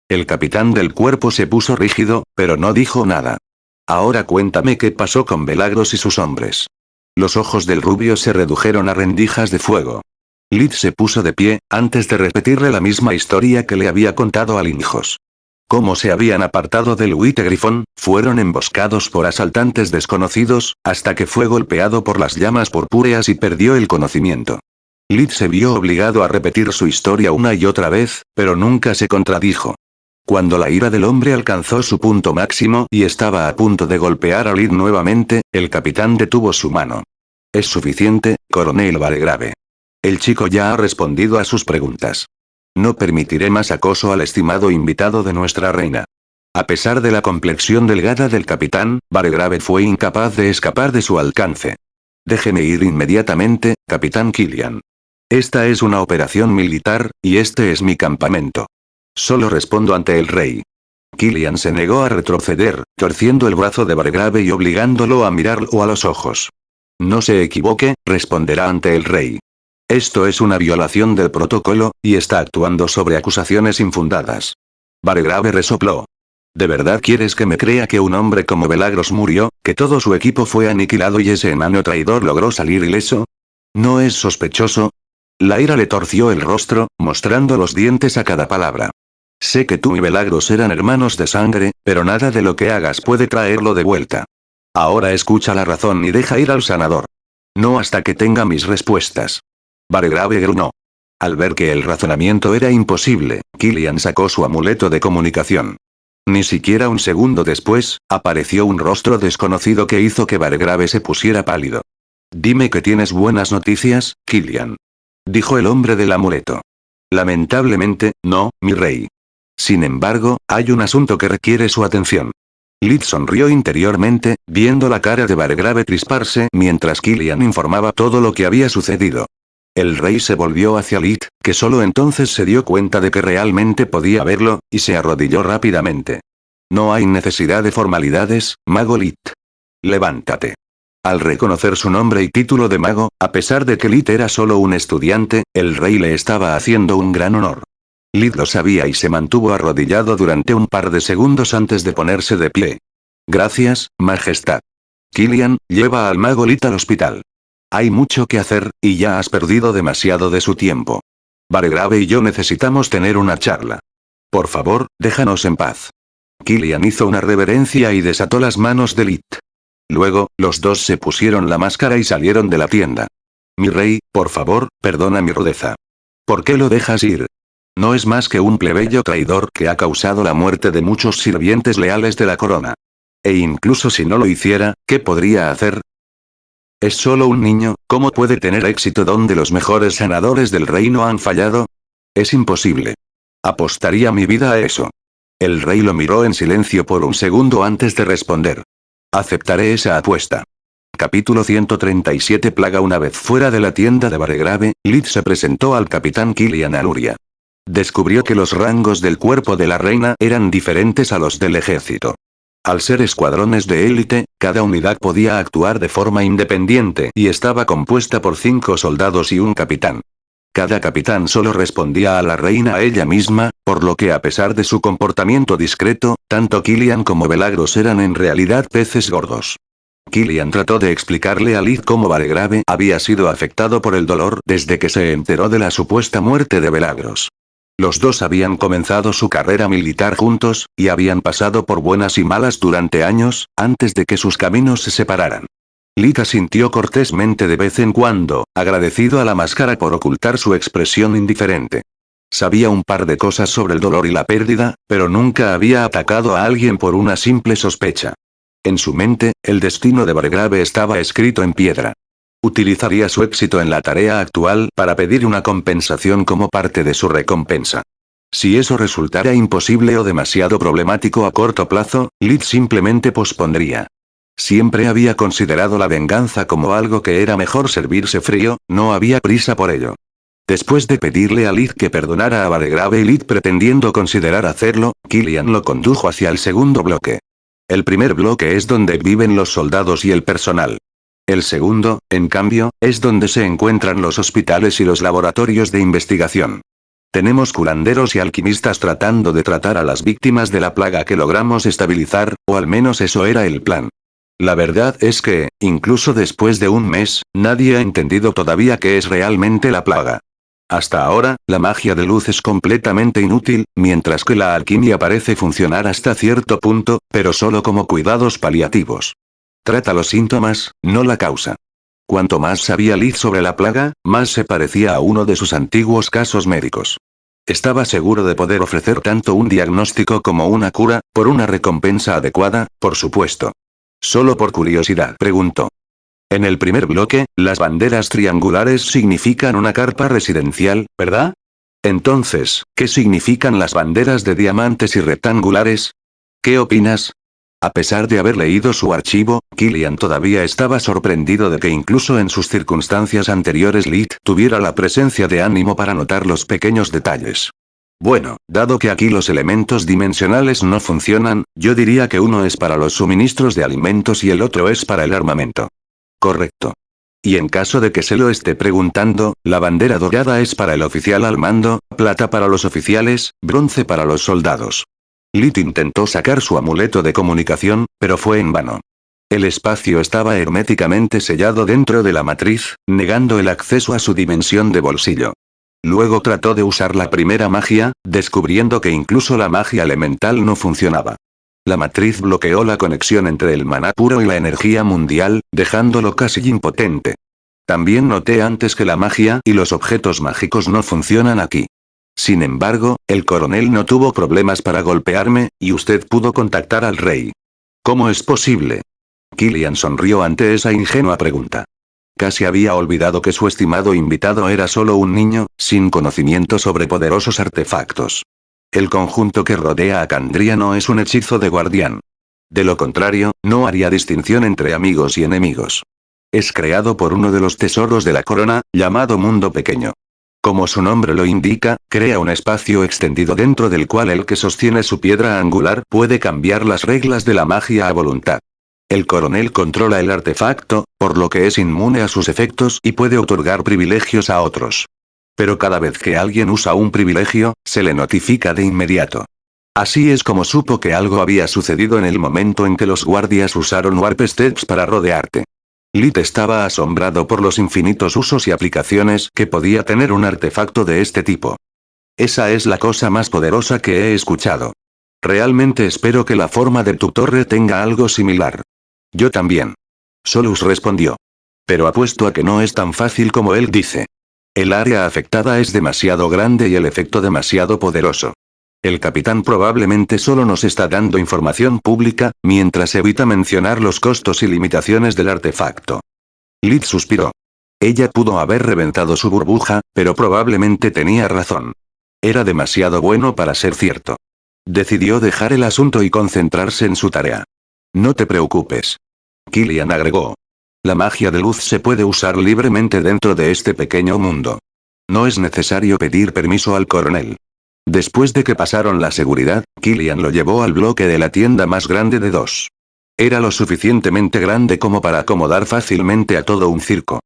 El capitán del cuerpo se puso rígido, pero no dijo nada. Ahora cuéntame qué pasó con Belagros y sus hombres. Los ojos del rubio se redujeron a rendijas de fuego. Lid se puso de pie, antes de repetirle la misma historia que le había contado a Linjos. Cómo se habían apartado del White Griffon, fueron emboscados por asaltantes desconocidos, hasta que fue golpeado por las llamas purpúreas y perdió el conocimiento. Lid se vio obligado a repetir su historia una y otra vez, pero nunca se contradijo. Cuando la ira del hombre alcanzó su punto máximo y estaba a punto de golpear a Lid nuevamente, el capitán detuvo su mano. Es suficiente, coronel Valgrave. El chico ya ha respondido a sus preguntas. No permitiré más acoso al estimado invitado de nuestra reina. A pesar de la complexión delgada del capitán, Valgrave fue incapaz de escapar de su alcance. Déjeme ir inmediatamente, capitán Killian. Esta es una operación militar, y este es mi campamento. Solo respondo ante el rey. Killian se negó a retroceder, torciendo el brazo de Valgrave y obligándolo a mirarlo a los ojos. No se equivoque, responderá ante el rey. Esto es una violación del protocolo, y está actuando sobre acusaciones infundadas. Valgrave resopló. ¿De verdad quieres que me crea que un hombre como Belagros murió, que todo su equipo fue aniquilado y ese enano traidor logró salir ileso? ¿No es sospechoso? La ira le torció el rostro, mostrando los dientes a cada palabra. Sé que tú y Belagros eran hermanos de sangre, pero nada de lo que hagas puede traerlo de vuelta. Ahora escucha la razón y deja ir al sanador. No hasta que tenga mis respuestas. Valgrave gruñó. Al ver que el razonamiento era imposible, Killian sacó su amuleto de comunicación. Ni siquiera un segundo después, apareció un rostro desconocido que hizo que Valgrave se pusiera pálido. Dime que tienes buenas noticias, Killian. Dijo el hombre del amuleto. Lamentablemente, no, mi rey. Sin embargo, hay un asunto que requiere su atención. Lid sonrió interiormente, viendo la cara de Valgrave crisparse mientras Killian informaba todo lo que había sucedido. El rey se volvió hacia Lid, que solo entonces se dio cuenta de que realmente podía verlo, y se arrodilló rápidamente. No hay necesidad de formalidades, mago Lid. Levántate. Al reconocer su nombre y título de mago, a pesar de que Lid era solo un estudiante, el rey le estaba haciendo un gran honor. Lid lo sabía y se mantuvo arrodillado durante un par de segundos antes de ponerse de pie. Gracias, Majestad. Killian, lleva al mago Lid al hospital. Hay mucho que hacer, y ya has perdido demasiado de su tiempo. Baregrave y yo necesitamos tener una charla. Por favor, déjanos en paz. Killian hizo una reverencia y desató las manos de Lid. Luego, los dos se pusieron la máscara y salieron de la tienda. Mi rey, por favor, perdona mi rudeza. ¿Por qué lo dejas ir? No es más que un plebeyo traidor que ha causado la muerte de muchos sirvientes leales de la corona. E incluso si no lo hiciera, ¿qué podría hacer? Es solo un niño, ¿cómo puede tener éxito donde los mejores sanadores del reino han fallado? Es imposible. Apostaría mi vida a eso. El rey lo miró en silencio por un segundo antes de responder. Aceptaré esa apuesta. Capítulo 137 Plaga. Una vez fuera de la tienda de Baregrave, Lid se presentó al capitán Killian Aluria. Descubrió que los rangos del cuerpo de la reina eran diferentes a los del ejército. Al ser escuadrones de élite, cada unidad podía actuar de forma independiente y estaba compuesta por 5 soldados y un capitán. Cada capitán solo respondía a la reina a ella misma, por lo que a pesar de su comportamiento discreto, tanto Killian como Belagros eran en realidad peces gordos. Killian trató de explicarle a Lid cómo Baregrave había sido afectado por el dolor desde que se enteró de la supuesta muerte de Belagros. Los dos habían comenzado su carrera militar juntos, y habían pasado por buenas y malas durante años, antes de que sus caminos se separaran. Lid asintió cortésmente de vez en cuando, agradecido a la máscara por ocultar su expresión indiferente. Sabía un par de cosas sobre el dolor y la pérdida, pero nunca había atacado a alguien por una simple sospecha. En su mente, el destino de Baregrave estaba escrito en piedra. Utilizaría su éxito en la tarea actual para pedir una compensación como parte de su recompensa. Si eso resultara imposible o demasiado problemático a corto plazo, Lid simplemente pospondría. Siempre había considerado la venganza como algo que era mejor servirse frío, no había prisa por ello. Después de pedirle a Lid que perdonara a Baregrave y Lid pretendiendo considerar hacerlo, Killian lo condujo hacia el segundo bloque. El primer bloque es donde viven los soldados y el personal. El segundo, en cambio, es donde se encuentran los hospitales y los laboratorios de investigación. Tenemos curanderos y alquimistas tratando de tratar a las víctimas de la plaga que logramos estabilizar, o al menos eso era el plan. La verdad es que, incluso después de un mes, nadie ha entendido todavía qué es realmente la plaga. Hasta ahora, la magia de luz es completamente inútil, mientras que la alquimia parece funcionar hasta cierto punto, pero solo como cuidados paliativos. Trata los síntomas, no la causa. Cuanto más sabía Lid sobre la plaga, más se parecía a uno de sus antiguos casos médicos. Estaba seguro de poder ofrecer tanto un diagnóstico como una cura, por una recompensa adecuada, por supuesto. Solo por curiosidad preguntó. En el primer bloque, las banderas triangulares significan una carpa residencial, ¿verdad? Entonces, ¿qué significan las banderas de diamantes y rectangulares? ¿Qué opinas? A pesar de haber leído su archivo, Killian todavía estaba sorprendido de que incluso en sus circunstancias anteriores Lid tuviera la presencia de ánimo para notar los pequeños detalles. Bueno, dado que aquí los elementos dimensionales no funcionan, yo diría que uno es para los suministros de alimentos y el otro es para el armamento. Correcto. Y en caso de que se lo esté preguntando, la bandera dorada es para el oficial al mando, plata para los oficiales, bronce para los soldados. Lid intentó sacar su amuleto de comunicación, pero fue en vano. El espacio estaba herméticamente sellado dentro de la matriz, negando el acceso a su dimensión de bolsillo. Luego trató de usar la primera magia, descubriendo que incluso la magia elemental no funcionaba. La matriz bloqueó la conexión entre el maná puro y la energía mundial, dejándolo casi impotente. También noté antes que la magia y los objetos mágicos no funcionan aquí. Sin embargo, el coronel no tuvo problemas para golpearme, y usted pudo contactar al rey. ¿Cómo es posible? Killian sonrió ante esa ingenua pregunta. Casi había olvidado que su estimado invitado era solo un niño, sin conocimiento sobre poderosos artefactos. El conjunto que rodea a Candria no es un hechizo de guardián. De lo contrario, no haría distinción entre amigos y enemigos. Es creado por uno de los tesoros de la corona, llamado Mundo Pequeño. Como su nombre lo indica, crea un espacio extendido dentro del cual el que sostiene su piedra angular puede cambiar las reglas de la magia a voluntad. El coronel controla el artefacto, por lo que es inmune a sus efectos y puede otorgar privilegios a otros. Pero cada vez que alguien usa un privilegio, se le notifica de inmediato. Así es como supo que algo había sucedido en el momento en que los guardias usaron Warp Steps para rodearte. Lit estaba asombrado por los infinitos usos y aplicaciones que podía tener un artefacto de este tipo. Esa es la cosa más poderosa que he escuchado. Realmente espero que la forma de tu torre tenga algo similar. Yo también. Solus respondió. Pero apuesto a que no es tan fácil como él dice. El área afectada es demasiado grande y el efecto demasiado poderoso. El capitán probablemente solo nos está dando información pública, mientras evita mencionar los costos y limitaciones del artefacto. Lit suspiró. Ella pudo haber reventado su burbuja, pero probablemente tenía razón. Era demasiado bueno para ser cierto. Decidió dejar el asunto y concentrarse en su tarea. No te preocupes. Killian agregó. La magia de luz se puede usar libremente dentro de este pequeño mundo. No es necesario pedir permiso al coronel. Después de que pasaron la seguridad, Killian lo llevó al bloque de la tienda más grande de 2. Era lo suficientemente grande como para acomodar fácilmente a todo un circo.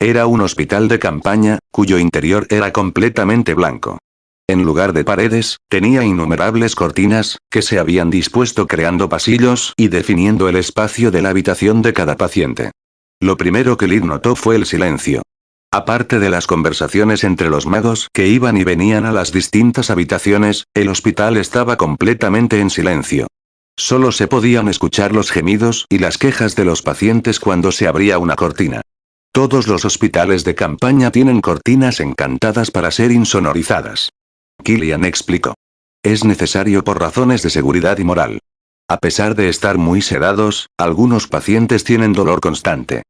Era un hospital de campaña, cuyo interior era completamente blanco. En lugar de paredes, tenía innumerables cortinas, que se habían dispuesto creando pasillos y definiendo el espacio de la habitación de cada paciente. Lo primero que Lit notó fue el silencio. Aparte de las conversaciones entre los magos que iban y venían a las distintas habitaciones, el hospital estaba completamente en silencio. Solo se podían escuchar los gemidos y las quejas de los pacientes cuando se abría una cortina. Todos los hospitales de campaña tienen cortinas encantadas para ser insonorizadas. Killian explicó. Es necesario por razones de seguridad y moral. A pesar de estar muy sedados, algunos pacientes tienen dolor constante.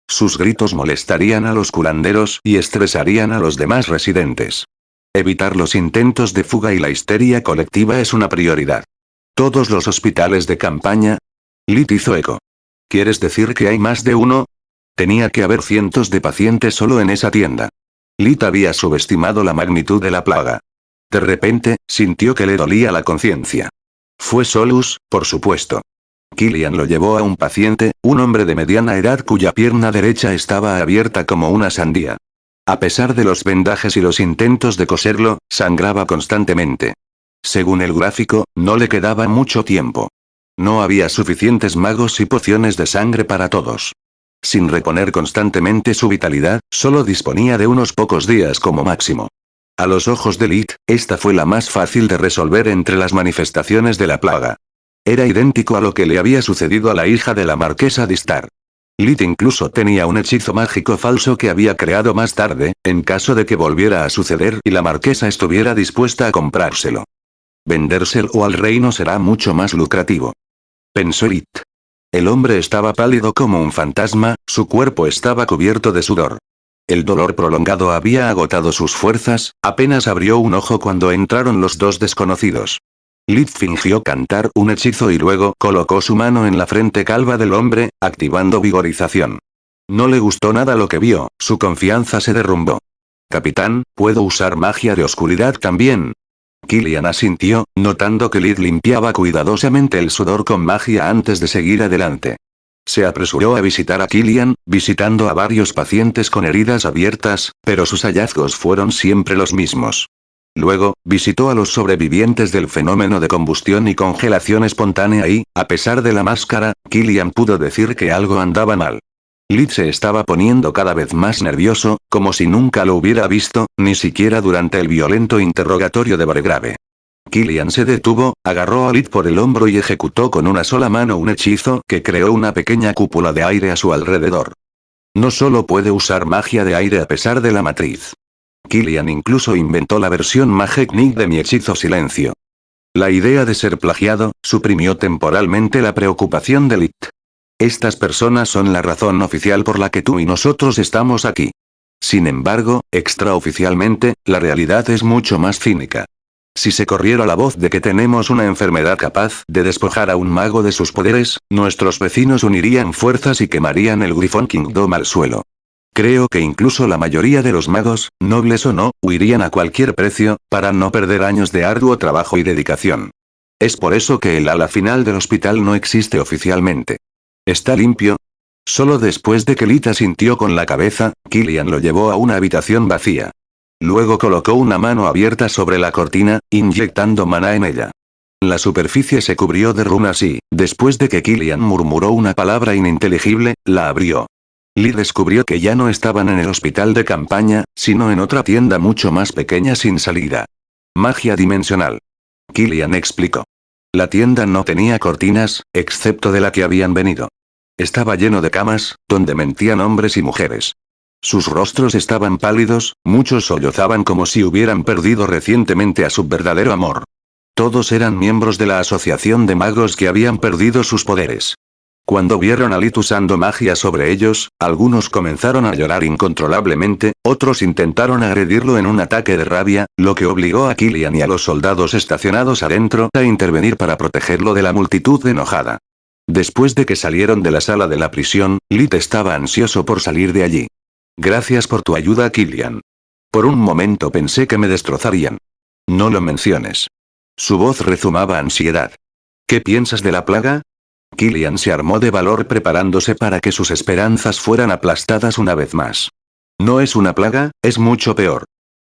Sus gritos molestarían a los curanderos y estresarían a los demás residentes. Evitar los intentos de fuga y la histeria colectiva es una prioridad. ¿Todos los hospitales de campaña? Lit hizo eco. ¿Quieres decir que hay más de uno? Tenía que haber cientos de pacientes solo en esa tienda. Lit había subestimado la magnitud de la plaga. De repente, sintió que le dolía la conciencia. Fue Solus, por supuesto. Killian lo llevó a un paciente, un hombre de mediana edad cuya pierna derecha estaba abierta como una sandía. A pesar de los vendajes y los intentos de coserlo, sangraba constantemente. Según el gráfico, no le quedaba mucho tiempo. No había suficientes magos y pociones de sangre para todos. Sin reponer constantemente su vitalidad, solo disponía de unos pocos días como máximo. A los ojos de Lit, esta fue la más fácil de resolver entre las manifestaciones de la plaga. Era idéntico a lo que le había sucedido a la hija de la marquesa Distar. Lit incluso tenía un hechizo mágico falso que había creado más tarde, en caso de que volviera a suceder y la marquesa estuviera dispuesta a comprárselo. Vendérselo al reino será mucho más lucrativo. Pensó Lit. El hombre estaba pálido como un fantasma, su cuerpo estaba cubierto de sudor. El dolor prolongado había agotado sus fuerzas, apenas abrió un ojo cuando entraron los dos desconocidos. Lit fingió cantar un hechizo y luego colocó su mano en la frente calva del hombre, activando vigorización. No le gustó nada lo que vio, su confianza se derrumbó. Capitán, ¿puedo usar magia de oscuridad también? Killian asintió, notando que Lit limpiaba cuidadosamente el sudor con magia antes de seguir adelante. Se apresuró a visitar a Killian, visitando a varios pacientes con heridas abiertas, pero sus hallazgos fueron siempre los mismos. Luego, visitó a los sobrevivientes del fenómeno de combustión y congelación espontánea y, a pesar de la máscara, Killian pudo decir que algo andaba mal. Lit se estaba poniendo cada vez más nervioso, como si nunca lo hubiera visto, ni siquiera durante el violento interrogatorio de Bregrave. Killian se detuvo, agarró a Lit por el hombro y ejecutó con una sola mano un hechizo que creó una pequeña cúpula de aire a su alrededor. No solo puede usar magia de aire a pesar de la matriz. Killian incluso inventó la versión Mageknik de mi hechizo silencio. La idea de ser plagiado, suprimió temporalmente la preocupación de Lit. Estas personas son la razón oficial por la que tú y nosotros estamos aquí. Sin embargo, extraoficialmente, la realidad es mucho más cínica. Si se corriera la voz de que tenemos una enfermedad capaz de despojar a un mago de sus poderes, nuestros vecinos unirían fuerzas y quemarían el Griffon Kingdom al suelo. Creo que incluso la mayoría de los magos, nobles o no, huirían a cualquier precio, para no perder años de arduo trabajo y dedicación. Es por eso que el ala final del hospital no existe oficialmente. ¿Está limpio? Solo después de que Lit asintió con la cabeza, Killian lo llevó a una habitación vacía. Luego colocó una mano abierta sobre la cortina, inyectando maná en ella. La superficie se cubrió de runas y, después de que Killian murmuró una palabra ininteligible, la abrió. Lee descubrió que ya no estaban en el hospital de campaña, sino en otra tienda mucho más pequeña sin salida. Magia dimensional. Killian explicó. La tienda no tenía cortinas, excepto de la que habían venido. Estaba lleno de camas, donde mentían hombres y mujeres. Sus rostros estaban pálidos, muchos sollozaban como si hubieran perdido recientemente a su verdadero amor. Todos eran miembros de la asociación de magos que habían perdido sus poderes. Cuando vieron a Lit usando magia sobre ellos, algunos comenzaron a llorar incontrolablemente, otros intentaron agredirlo en un ataque de rabia, lo que obligó a Killian y a los soldados estacionados adentro a intervenir para protegerlo de la multitud enojada. Después de que salieron de la sala de la prisión, Lit estaba ansioso por salir de allí. Gracias por tu ayuda, Killian. Por un momento pensé que me destrozarían. No lo menciones. Su voz rezumaba ansiedad. ¿Qué piensas de la plaga? Killian se armó de valor preparándose para que sus esperanzas fueran aplastadas una vez más. No es una plaga, es mucho peor.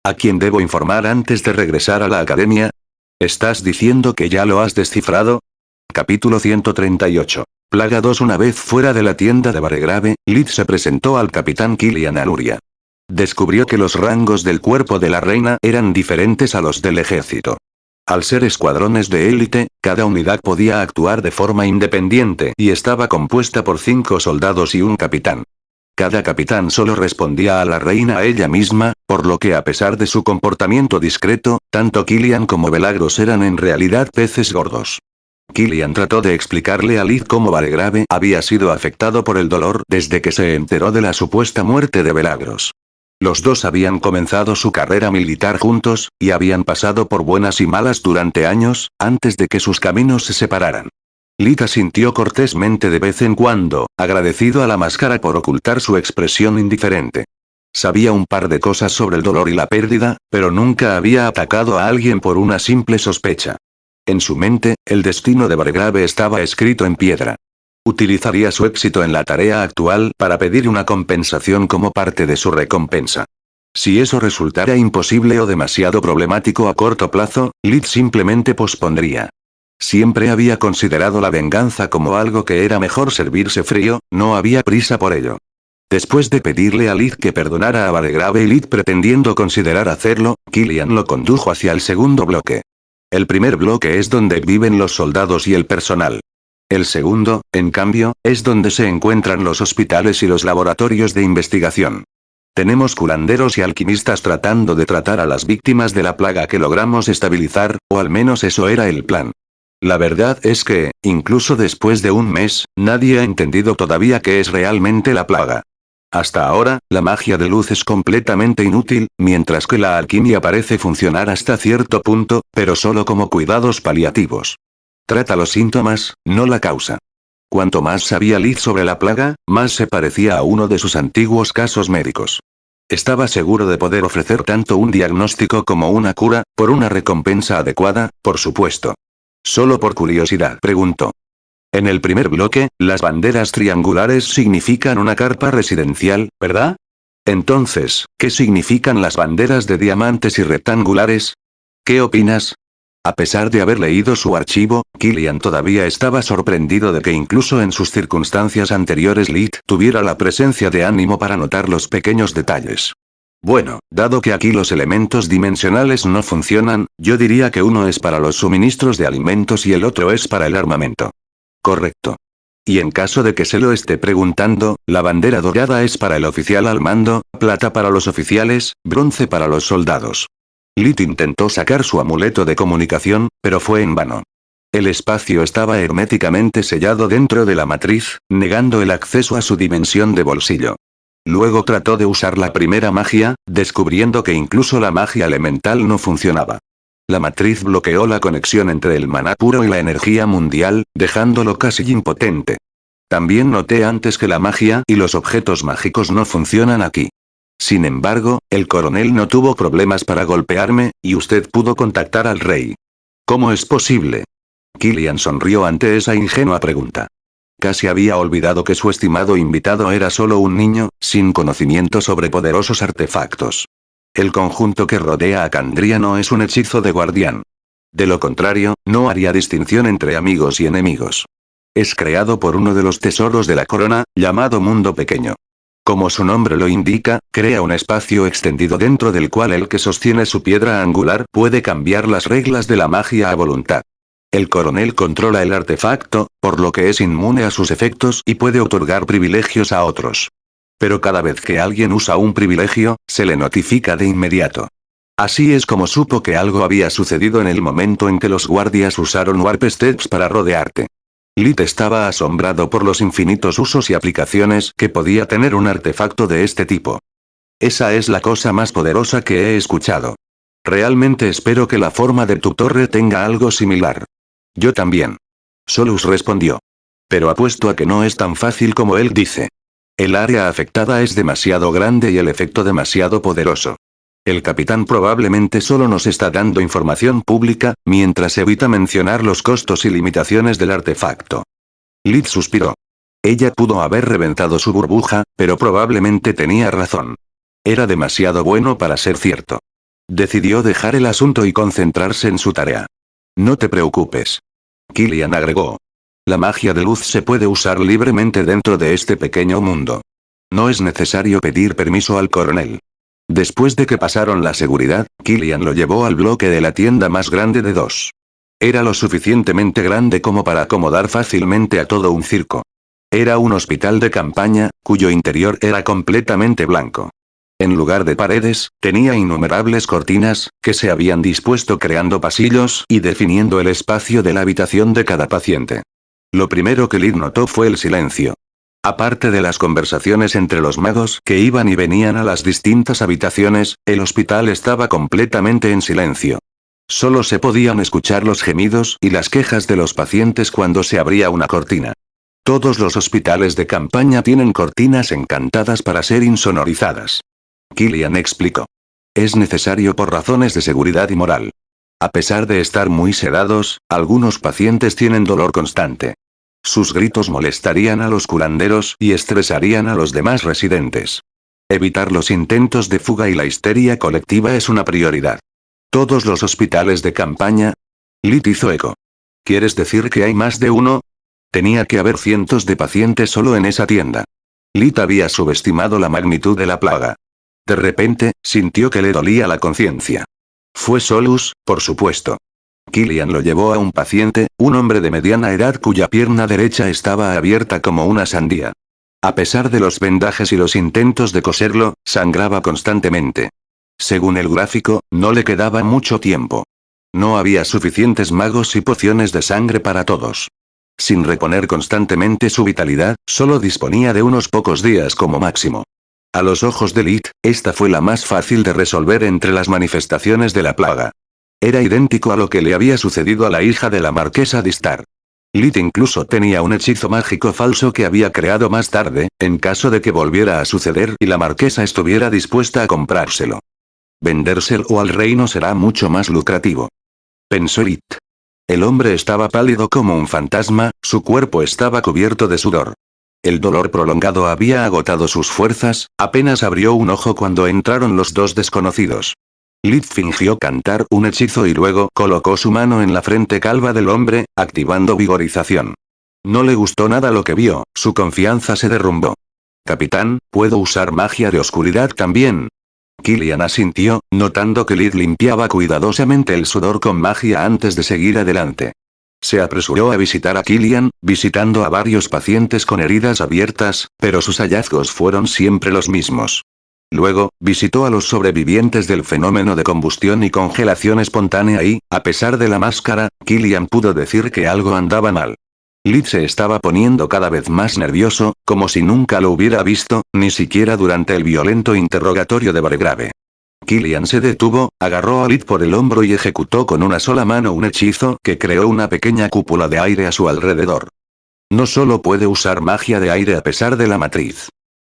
¿A quién debo informar antes de regresar a la academia? ¿Estás diciendo que ya lo has descifrado? Capítulo 138. Plaga 2. Una vez fuera de la tienda de Baregrave, Lit se presentó al capitán Killian Aluria. Descubrió que los rangos del cuerpo de la reina eran diferentes a los del ejército. Al ser escuadrones de élite, cada unidad podía actuar de forma independiente y estaba compuesta por 5 soldados y un capitán. Cada capitán solo respondía a la reina a ella misma, por lo que a pesar de su comportamiento discreto, tanto Killian como Belagros eran en realidad peces gordos. Killian trató de explicarle a Lit cómo Baregrave había sido afectado por el dolor desde que se enteró de la supuesta muerte de Belagros. Los dos habían comenzado su carrera militar juntos, y habían pasado por buenas y malas durante años, antes de que sus caminos se separaran. Lit asintió cortésmente de vez en cuando, agradecido a la máscara por ocultar su expresión indiferente. Sabía un par de cosas sobre el dolor y la pérdida, pero nunca había atacado a alguien por una simple sospecha. En su mente, el destino de Baregrave estaba escrito en piedra. Utilizaría su éxito en la tarea actual para pedir una compensación como parte de su recompensa. Si eso resultara imposible o demasiado problemático a corto plazo, Lit simplemente pospondría. Siempre había considerado la venganza como algo que era mejor servirse frío, no había prisa por ello. Después de pedirle a Lit que perdonara a Baregrave y Lit pretendiendo considerar hacerlo, Killian lo condujo hacia el segundo bloque. El primer bloque es donde viven los soldados y el personal. El segundo, en cambio, es donde se encuentran los hospitales y los laboratorios de investigación. Tenemos curanderos y alquimistas tratando de tratar a las víctimas de la plaga que logramos estabilizar, o al menos eso era el plan. La verdad es que, incluso después de un mes, nadie ha entendido todavía qué es realmente la plaga. Hasta ahora, la magia de luz es completamente inútil, mientras que la alquimia parece funcionar hasta cierto punto, pero solo como cuidados paliativos. Trata los síntomas, no la causa. Cuanto más sabía Lit sobre la plaga, más se parecía a uno de sus antiguos casos médicos. Estaba seguro de poder ofrecer tanto un diagnóstico como una cura, por una recompensa adecuada, por supuesto. Solo por curiosidad preguntó. En el primer bloque, las banderas triangulares significan una carpa residencial, ¿verdad? Entonces, ¿qué significan las banderas de diamantes y rectangulares? ¿Qué opinas? A pesar de haber leído su archivo, Killian todavía estaba sorprendido de que incluso en sus circunstancias anteriores Lit tuviera la presencia de ánimo para notar los pequeños detalles. Bueno, dado que aquí los elementos dimensionales no funcionan, yo diría que uno es para los suministros de alimentos y el otro es para el armamento. Correcto. Y en caso de que se lo esté preguntando, la bandera dorada es para el oficial al mando, plata para los oficiales, bronce para los soldados. Lit intentó sacar su amuleto de comunicación, pero fue en vano. El espacio estaba herméticamente sellado dentro de la matriz, negando el acceso a su dimensión de bolsillo. Luego trató de usar la primera magia, descubriendo que incluso la magia elemental no funcionaba. La matriz bloqueó la conexión entre el maná puro y la energía mundial, dejándolo casi impotente. También noté antes que la magia y los objetos mágicos no funcionan aquí. Sin embargo, el coronel no tuvo problemas para golpearme, y usted pudo contactar al rey. ¿Cómo es posible? Killian sonrió ante esa ingenua pregunta. casi había olvidado que su estimado invitado era solo un niño, sin conocimiento sobre poderosos artefactos. El conjunto que rodea a Kandria no es un hechizo de guardián. De lo contrario, no haría distinción entre amigos y enemigos. Es creado por uno de los tesoros de la corona, llamado Mundo Pequeño. Como su nombre lo indica, crea un espacio extendido dentro del cual el que sostiene su piedra angular puede cambiar las reglas de la magia a voluntad. El coronel controla el artefacto, por lo que es inmune a sus efectos y puede otorgar privilegios a otros. Pero cada vez que alguien usa un privilegio, se le notifica de inmediato. Así es como supo que algo había sucedido en el momento en que los guardias usaron Warp Steps para rodearte. Lit estaba asombrado por los infinitos usos y aplicaciones que podía tener un artefacto de este tipo. Esa es la cosa más poderosa que he escuchado. Realmente espero que la forma de tu torre tenga algo similar. Yo también. Solus respondió. Pero apuesto a que no es tan fácil como él dice. El área afectada es demasiado grande y el efecto demasiado poderoso. El capitán probablemente solo nos está dando información pública, mientras evita mencionar los costos y limitaciones del artefacto. Lit suspiró. Ella pudo haber reventado su burbuja, pero probablemente tenía razón. Era demasiado bueno para ser cierto. Decidió dejar el asunto y concentrarse en su tarea. No te preocupes. Killian agregó. La magia de luz se puede usar libremente dentro de este pequeño mundo. No es necesario pedir permiso al coronel. Después de que pasaron la seguridad, Killian lo llevó al bloque de la tienda más grande de 2. Era lo suficientemente grande como para acomodar fácilmente a todo un circo. Era un hospital de campaña, cuyo interior era completamente blanco. En lugar de paredes, tenía innumerables cortinas, que se habían dispuesto creando pasillos y definiendo el espacio de la habitación de cada paciente. Lo primero que Lit notó fue el silencio. Aparte de las conversaciones entre los magos que iban y venían a las distintas habitaciones, el hospital estaba completamente en silencio. Solo se podían escuchar los gemidos y las quejas de los pacientes cuando se abría una cortina. Todos los hospitales de campaña tienen cortinas encantadas para ser insonorizadas. Killian explicó. Es necesario por razones de seguridad y moral. A pesar de estar muy sedados, algunos pacientes tienen dolor constante. Sus gritos molestarían a los curanderos y estresarían a los demás residentes. Evitar los intentos de fuga y la histeria colectiva es una prioridad. Todos los hospitales de campaña. Lit hizo eco. ¿Quieres decir que hay más de uno? Tenía que haber cientos de pacientes solo en esa tienda. Lit había subestimado la magnitud de la plaga. De repente, sintió que le dolía la conciencia. Fue Solus, por supuesto. Killian lo llevó a un paciente, un hombre de mediana edad cuya pierna derecha estaba abierta como una sandía. A pesar de los vendajes y los intentos de coserlo, sangraba constantemente. Según el gráfico, no le quedaba mucho tiempo. No había suficientes magos y pociones de sangre para todos. Sin reponer constantemente su vitalidad, solo disponía de unos pocos días como máximo. A los ojos de Lit, esta fue la más fácil de resolver entre las manifestaciones de la plaga. Era idéntico a lo que le había sucedido a la hija de la marquesa Distar. Lit incluso tenía un hechizo mágico falso que había creado más tarde, en caso de que volviera a suceder y la marquesa estuviera dispuesta a comprárselo. Vendérselo al reino será mucho más lucrativo. Pensó Lit. El hombre estaba pálido como un fantasma, su cuerpo estaba cubierto de sudor. El dolor prolongado había agotado sus fuerzas, apenas abrió un ojo cuando entraron los dos desconocidos. Lit fingió cantar un hechizo y luego colocó su mano en la frente calva del hombre, activando vigorización. No le gustó nada lo que vio, su confianza se derrumbó. Capitán, ¿puedo usar magia de oscuridad también? Killian asintió, notando que Lit limpiaba cuidadosamente el sudor con magia antes de seguir adelante. Se apresuró a visitar a Killian, visitando a varios pacientes con heridas abiertas, pero sus hallazgos fueron siempre los mismos. Luego, visitó a los sobrevivientes del fenómeno de combustión y congelación espontánea y, a pesar de la máscara, Killian pudo decir que algo andaba mal. Lit se estaba poniendo cada vez más nervioso, como si nunca lo hubiera visto, ni siquiera durante el violento interrogatorio de Bargrave. Killian se detuvo, agarró a Lit por el hombro y ejecutó con una sola mano un hechizo que creó una pequeña cúpula de aire a su alrededor. No solo puede usar magia de aire a pesar de la matriz.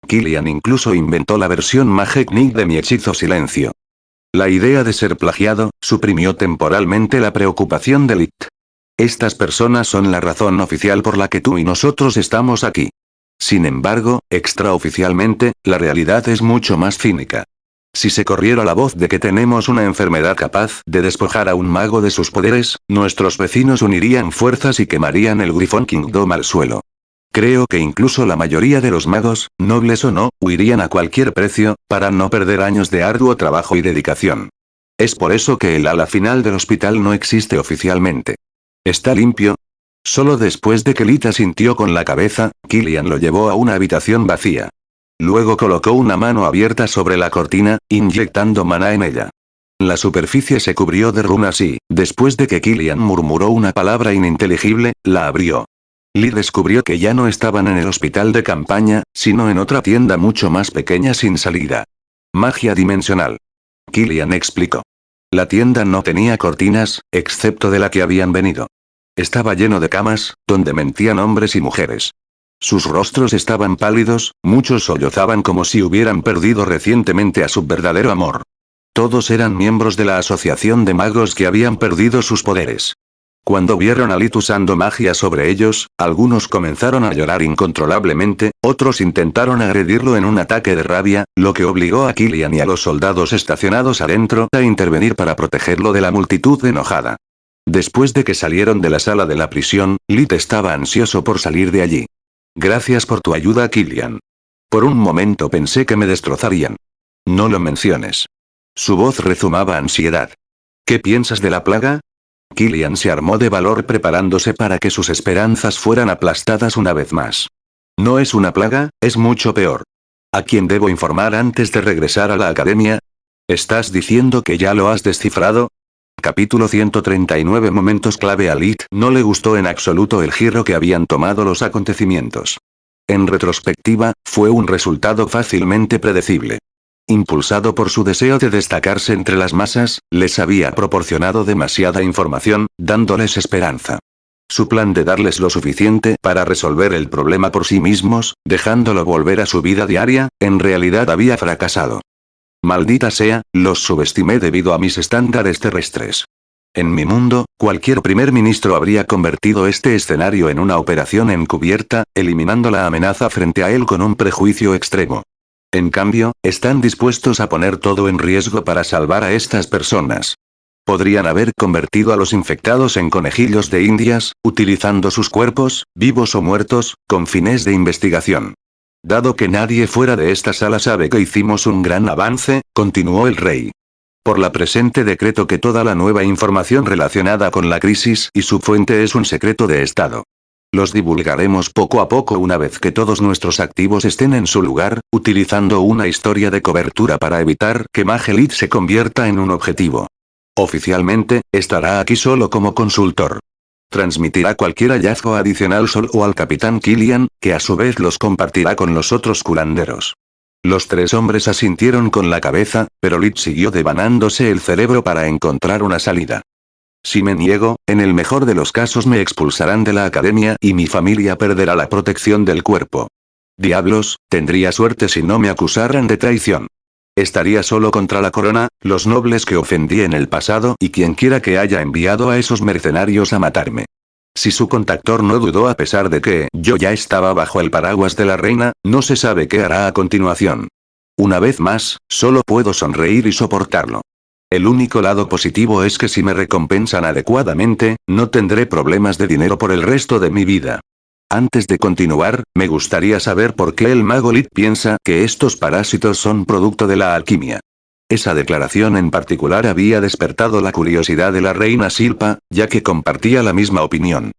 Killian incluso inventó la versión Mageknik de mi hechizo silencio. La idea de ser plagiado, suprimió temporalmente la preocupación de Lit. Estas personas son la razón oficial por la que tú y nosotros estamos aquí. Sin embargo, extraoficialmente, la realidad es mucho más cínica. Si se corriera la voz de que tenemos una enfermedad capaz de despojar a un mago de sus poderes, nuestros vecinos unirían fuerzas y quemarían el Griffon Kingdom al suelo. Creo que incluso la mayoría de los magos, nobles o no, huirían a cualquier precio, para no perder años de arduo trabajo y dedicación. Es por eso que el ala final del hospital no existe oficialmente. ¿Está limpio? Solo después de que Lita sintió con la cabeza, Killian lo llevó a una habitación vacía. Luego colocó una mano abierta sobre la cortina, inyectando maná en ella. La superficie se cubrió de runas y, después de que Killian murmuró una palabra ininteligible, la abrió. Lee descubrió que ya no estaban en el hospital de campaña, sino en otra tienda mucho más pequeña sin salida. Magia dimensional. Killian explicó. La tienda no tenía cortinas, excepto de la que habían venido. Estaba lleno de camas, donde mentían hombres y mujeres. Sus rostros estaban pálidos, muchos sollozaban como si hubieran perdido recientemente a su verdadero amor. Todos eran miembros de la asociación de magos que habían perdido sus poderes. Cuando vieron a Lit usando magia sobre ellos, algunos comenzaron a llorar incontrolablemente, otros intentaron agredirlo en un ataque de rabia, lo que obligó a Killian y a los soldados estacionados adentro a intervenir para protegerlo de la multitud enojada. Después de que salieron de la sala de la prisión, Lit estaba ansioso por salir de allí. Gracias por tu ayuda, Killian. Por un momento pensé que me destrozarían. No lo menciones. Su voz rezumaba ansiedad. ¿Qué piensas de la plaga? Killian se armó de valor preparándose para que sus esperanzas fueran aplastadas una vez más. No es una plaga, es mucho peor. ¿A quién debo informar antes de regresar a la academia? ¿Estás diciendo que ya lo has descifrado? Capítulo 139. Momentos clave. A Lit no le gustó en absoluto el giro que habían tomado los acontecimientos. En retrospectiva, fue un resultado fácilmente predecible. Impulsado por su deseo de destacarse entre las masas, les había proporcionado demasiada información, dándoles esperanza. Su plan de darles lo suficiente para resolver el problema por sí mismos, dejándolo volver a su vida diaria, en realidad había fracasado. Maldita sea, los subestimé debido a mis estándares terrestres. En mi mundo, cualquier primer ministro habría convertido este escenario en una operación encubierta, eliminando la amenaza frente a él con un prejuicio extremo. En cambio, están dispuestos a poner todo en riesgo para salvar a estas personas. Podrían haber convertido a los infectados en conejillos de indias, utilizando sus cuerpos, vivos o muertos, con fines de investigación. Dado que nadie fuera de esta sala sabe que hicimos un gran avance, continuó el rey. Por la presente decreto que toda la nueva información relacionada con la crisis y su fuente es un secreto de Estado. Los divulgaremos poco a poco una vez que todos nuestros activos estén en su lugar, utilizando una historia de cobertura para evitar que Magelit se convierta en un objetivo. Oficialmente, estará aquí solo como consultor. Transmitirá cualquier hallazgo adicional solo al capitán Killian, que a su vez los compartirá con los otros curanderos. Los tres hombres asintieron con la cabeza, pero Lit siguió devanándose el cerebro para encontrar una salida. Si me niego, en el mejor de los casos me expulsarán de la academia y mi familia perderá la protección del cuerpo. Diablos, tendría suerte si no me acusaran de traición. Estaría solo contra la corona, los nobles que ofendí en el pasado y quienquiera que haya enviado a esos mercenarios a matarme. Si su contactor no dudó a pesar de que yo ya estaba bajo el paraguas de la reina, no se sabe qué hará a continuación. Una vez más, solo puedo sonreír y soportarlo. El único lado positivo es que si me recompensan adecuadamente, no tendré problemas de dinero por el resto de mi vida. Antes de continuar, me gustaría saber por qué el mago Lit piensa que estos parásitos son producto de la alquimia. Esa declaración en particular había despertado la curiosidad de la reina Silpa, ya que compartía la misma opinión.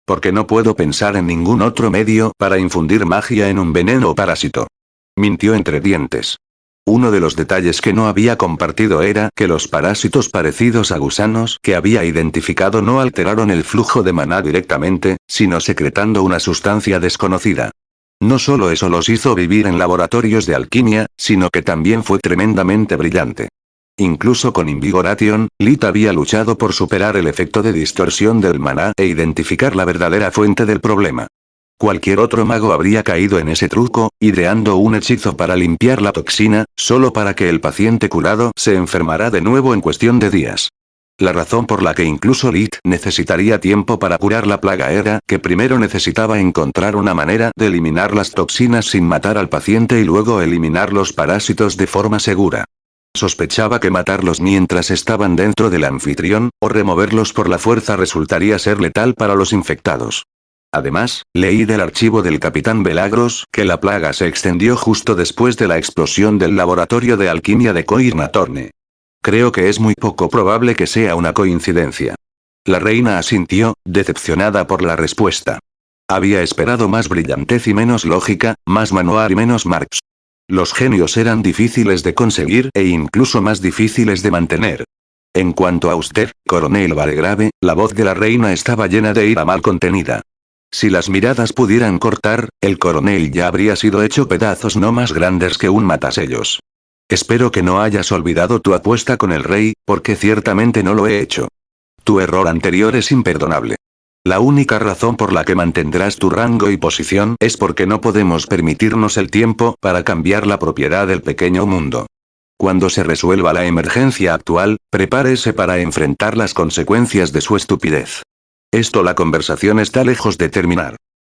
Porque no puedo pensar en ningún otro medio para infundir magia en un veneno o parásito. Mintió entre dientes. Uno de los detalles que no había compartido era que los parásitos parecidos a gusanos que había identificado no alteraron el flujo de maná directamente, sino secretando una sustancia desconocida. No solo eso los hizo vivir en laboratorios de alquimia, sino que también fue tremendamente brillante. Incluso con Invigoration, Lit había luchado por superar el efecto de distorsión del maná e identificar la verdadera fuente del problema. Cualquier otro mago habría caído en ese truco, ideando un hechizo para limpiar la toxina, solo para que el paciente curado se enfermara de nuevo en cuestión de días. La razón por la que incluso Lit necesitaría tiempo para curar la plaga era que primero necesitaba encontrar una manera de eliminar las toxinas sin matar al paciente y luego eliminar los parásitos de forma segura. Sospechaba que matarlos mientras estaban dentro del anfitrión, o removerlos por la fuerza resultaría ser letal para los infectados. Además, leí del archivo del capitán Belagros que la plaga se extendió justo después de la explosión del laboratorio de alquimia de Coirnatorne. Creo que es muy poco probable que sea una coincidencia. La reina asintió, decepcionada por la respuesta. Había esperado más brillantez y menos lógica, más Manoir y menos Marx. Los genios eran difíciles de conseguir e incluso más difíciles de mantener. En cuanto a usted, coronel Valgrave, la voz de la reina estaba llena de ira mal contenida. Si las miradas pudieran cortar, el coronel ya habría sido hecho pedazos no más grandes que un matasellos. Espero que no hayas olvidado tu apuesta con el rey, porque ciertamente no lo he hecho. Tu error anterior es imperdonable. La única razón por la que mantendrás tu rango y posición es porque no podemos permitirnos el tiempo para cambiar la propiedad del pequeño mundo. Cuando se resuelva la emergencia actual, prepárese para enfrentar las consecuencias de su estupidez. La conversación está lejos de terminar.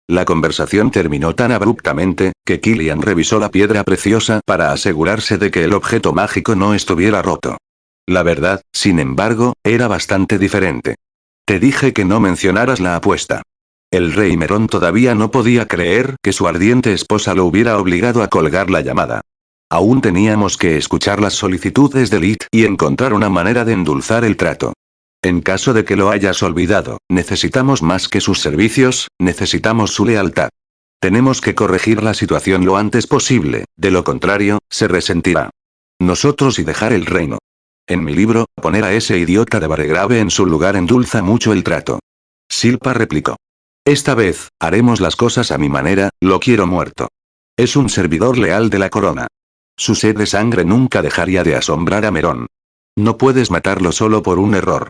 La conversación terminó tan abruptamente, que Killian revisó la piedra preciosa para asegurarse de que el objeto mágico no estuviera roto. La verdad, sin embargo, era bastante diferente. Te dije que no mencionaras la apuesta. El rey Merón todavía no podía creer que su ardiente esposa lo hubiera obligado a colgar la llamada. Aún teníamos que escuchar las solicitudes de Lit y encontrar una manera de endulzar el trato. En caso de que lo hayas olvidado, necesitamos más que sus servicios, necesitamos su lealtad. Tenemos que corregir la situación lo antes posible, de lo contrario, se resentirá. Nosotros y dejar el reino. En mi libro, poner a ese idiota de Valgrave en su lugar endulza mucho el trato. Silpa replicó. Esta vez, haremos las cosas a mi manera, lo quiero muerto. Es un servidor leal de la corona. Su sed de sangre nunca dejaría de asombrar a Merón. No puedes matarlo solo por un error.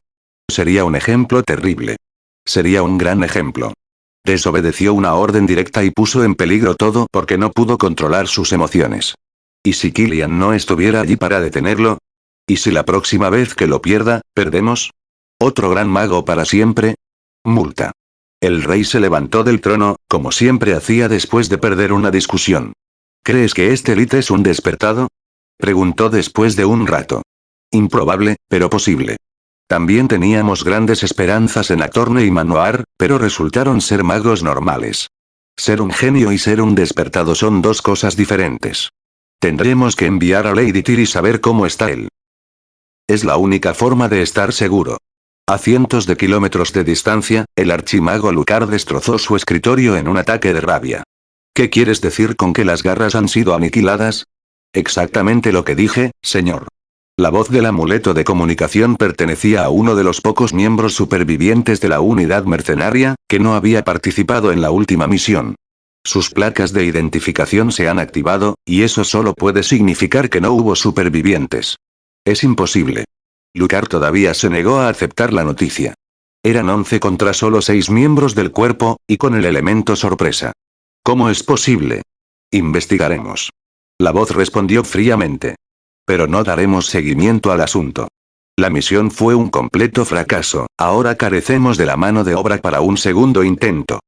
Sería un ejemplo terrible. Sería un gran ejemplo. Desobedeció una orden directa y puso en peligro todo porque no pudo controlar sus emociones. ¿Y si Killian no estuviera allí para detenerlo? ¿Y si la próxima vez que lo pierda, perdemos? ¿Otro gran mago para siempre? Multa. El rey se levantó del trono, como siempre hacía después de perder una discusión. ¿Crees que este Lit es un despertado? Preguntó después de un rato. Improbable, pero posible. También teníamos grandes esperanzas en Atorne y Manoir, pero resultaron ser magos normales. Ser un genio y ser un despertado son dos cosas diferentes. Tendremos que enviar a Lady Tyr y saber cómo está él. Es la única forma de estar seguro. A cientos de kilómetros de distancia, el archimago Lucar destrozó su escritorio en un ataque de rabia. ¿Qué quieres decir con que las garras han sido aniquiladas? Exactamente lo que dije, señor. La voz del amuleto de comunicación pertenecía a uno de los pocos miembros supervivientes de la unidad mercenaria, que no había participado en la última misión. Sus placas de identificación se han activado, y eso solo puede significar que no hubo supervivientes. Es imposible. Lucar todavía se negó a aceptar la noticia. Eran 11 contra solo 6 miembros del cuerpo, y con el elemento sorpresa. ¿Cómo es posible? Investigaremos. La voz respondió fríamente. Pero no daremos seguimiento al asunto. La misión fue un completo fracaso, ahora carecemos de la mano de obra para un segundo intento.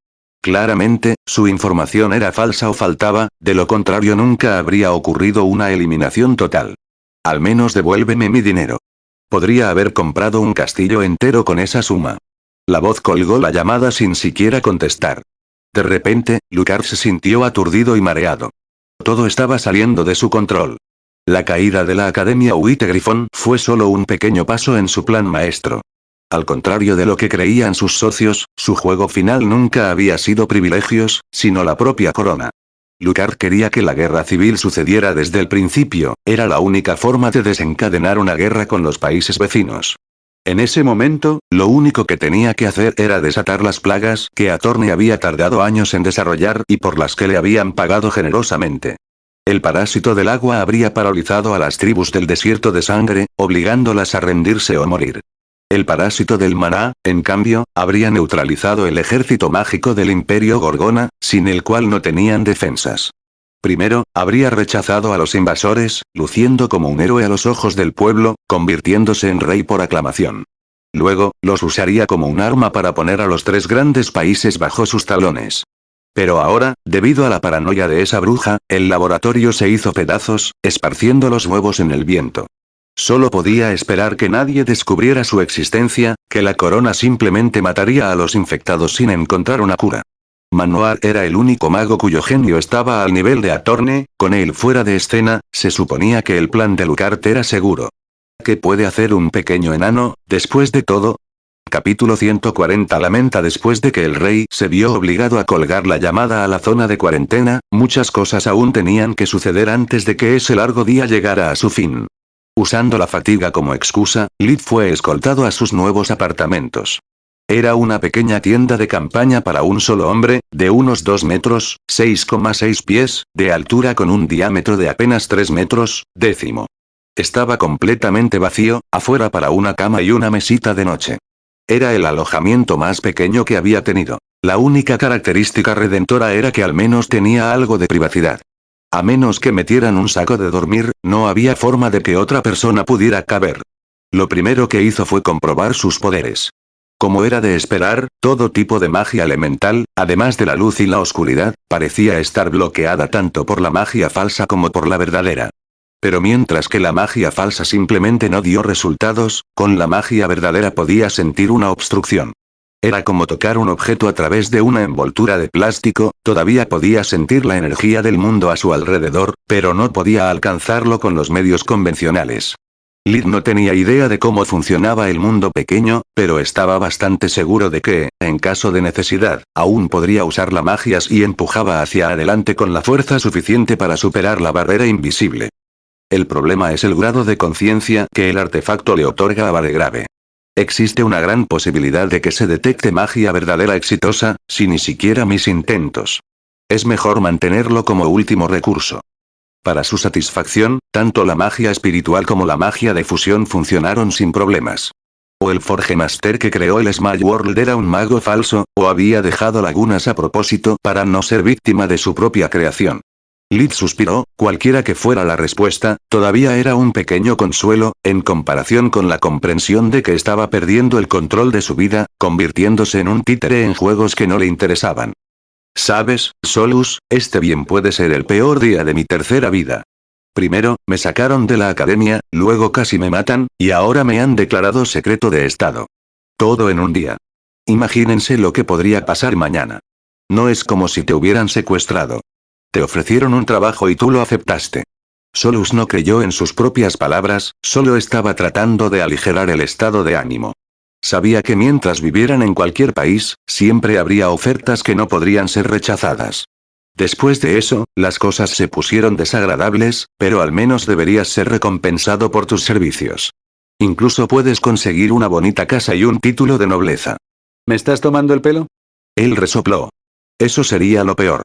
Claramente, su información era falsa o faltaba, de lo contrario nunca habría ocurrido una eliminación total. Al menos devuélveme mi dinero. Podría haber comprado un castillo entero con esa suma. La voz colgó la llamada sin siquiera contestar. De repente, Lucar se sintió aturdido y mareado. Todo estaba saliendo de su control. La caída de la Academia White-Griffon fue solo un pequeño paso en su plan maestro. Al contrario de lo que creían sus socios, su juego final nunca había sido privilegios, sino la propia corona. Lucar quería que la guerra civil sucediera desde el principio, era la única forma de desencadenar una guerra con los países vecinos. En ese momento, lo único que tenía que hacer era desatar las plagas que Atorne había tardado años en desarrollar y por las que le habían pagado generosamente. El parásito del agua habría paralizado a las tribus del desierto de sangre, obligándolas a rendirse o morir. El parásito del maná, en cambio, habría neutralizado el ejército mágico del Imperio Gorgona, sin el cual no tenían defensas. Primero, habría rechazado a los invasores, luciendo como un héroe a los ojos del pueblo, convirtiéndose en rey por aclamación. Luego, los usaría como un arma para poner a los 3 grandes países bajo sus talones. Pero ahora, debido a la paranoia de esa bruja, el laboratorio se hizo pedazos, esparciendo los huevos en el viento. Solo podía esperar que nadie descubriera su existencia, que la corona simplemente mataría a los infectados sin encontrar una cura. Manoar era el único mago cuyo genio estaba al nivel de Atorne, con él fuera de escena, se suponía que el plan de Lucart era seguro. ¿Qué puede hacer un pequeño enano, después de todo? Capítulo 140 lamenta. Después de que el rey se vio obligado a colgar la llamada a la zona de cuarentena, muchas cosas aún tenían que suceder antes de que ese largo día llegara a su fin. Usando la fatiga como excusa, Lid fue escoltado a sus nuevos apartamentos. Era una pequeña tienda de campaña para un solo hombre, de unos 2 metros, 6,6 pies, de altura con un diámetro de apenas 3 metros, décimo. Estaba completamente vacío, afuera para una cama y una mesita de noche. Era el alojamiento más pequeño que había tenido. La única característica redentora era que al menos tenía algo de privacidad. A menos que metieran un saco de dormir, no había forma de que otra persona pudiera caber. Lo primero que hizo fue comprobar sus poderes. Como era de esperar, todo tipo de magia elemental, además de la luz y la oscuridad, parecía estar bloqueada tanto por la magia falsa como por la verdadera. Pero mientras que la magia falsa simplemente no dio resultados, con la magia verdadera podía sentir una obstrucción. Era como tocar un objeto a través de una envoltura de plástico, todavía podía sentir la energía del mundo a su alrededor, pero no podía alcanzarlo con los medios convencionales. Lid no tenía idea de cómo funcionaba el mundo pequeño, pero estaba bastante seguro de que, en caso de necesidad, aún podría usar la magia y empujaba hacia adelante con la fuerza suficiente para superar la barrera invisible. El problema es el grado de conciencia que el artefacto le otorga a Baregrave. Existe una gran posibilidad de que se detecte magia verdadera exitosa, sin ni siquiera mis intentos. Es mejor mantenerlo como último recurso. Para su satisfacción, tanto la magia espiritual como la magia de fusión funcionaron sin problemas. O el Forge Master que creó el Small World era un mago falso, o había dejado lagunas a propósito para no ser víctima de su propia creación. Lid suspiró, cualquiera que fuera la respuesta, todavía era un pequeño consuelo, en comparación con la comprensión de que estaba perdiendo el control de su vida, convirtiéndose en un títere en juegos que no le interesaban. ¿Sabes, Solus? Este bien puede ser el peor día de mi tercera vida. Primero, me sacaron de la academia, luego casi me matan, y ahora me han declarado secreto de estado. Todo en un día. Imagínense lo que podría pasar mañana. No es como si te hubieran secuestrado. Te ofrecieron un trabajo y tú lo aceptaste. Solus no creyó en sus propias palabras, solo estaba tratando de aligerar el estado de ánimo. Sabía que mientras vivieran en cualquier país, siempre habría ofertas que no podrían ser rechazadas. Después de eso, las cosas se pusieron desagradables, pero al menos deberías ser recompensado por tus servicios. Incluso puedes conseguir una bonita casa y un título de nobleza. ¿Me estás tomando el pelo? Él resopló. Eso sería lo peor.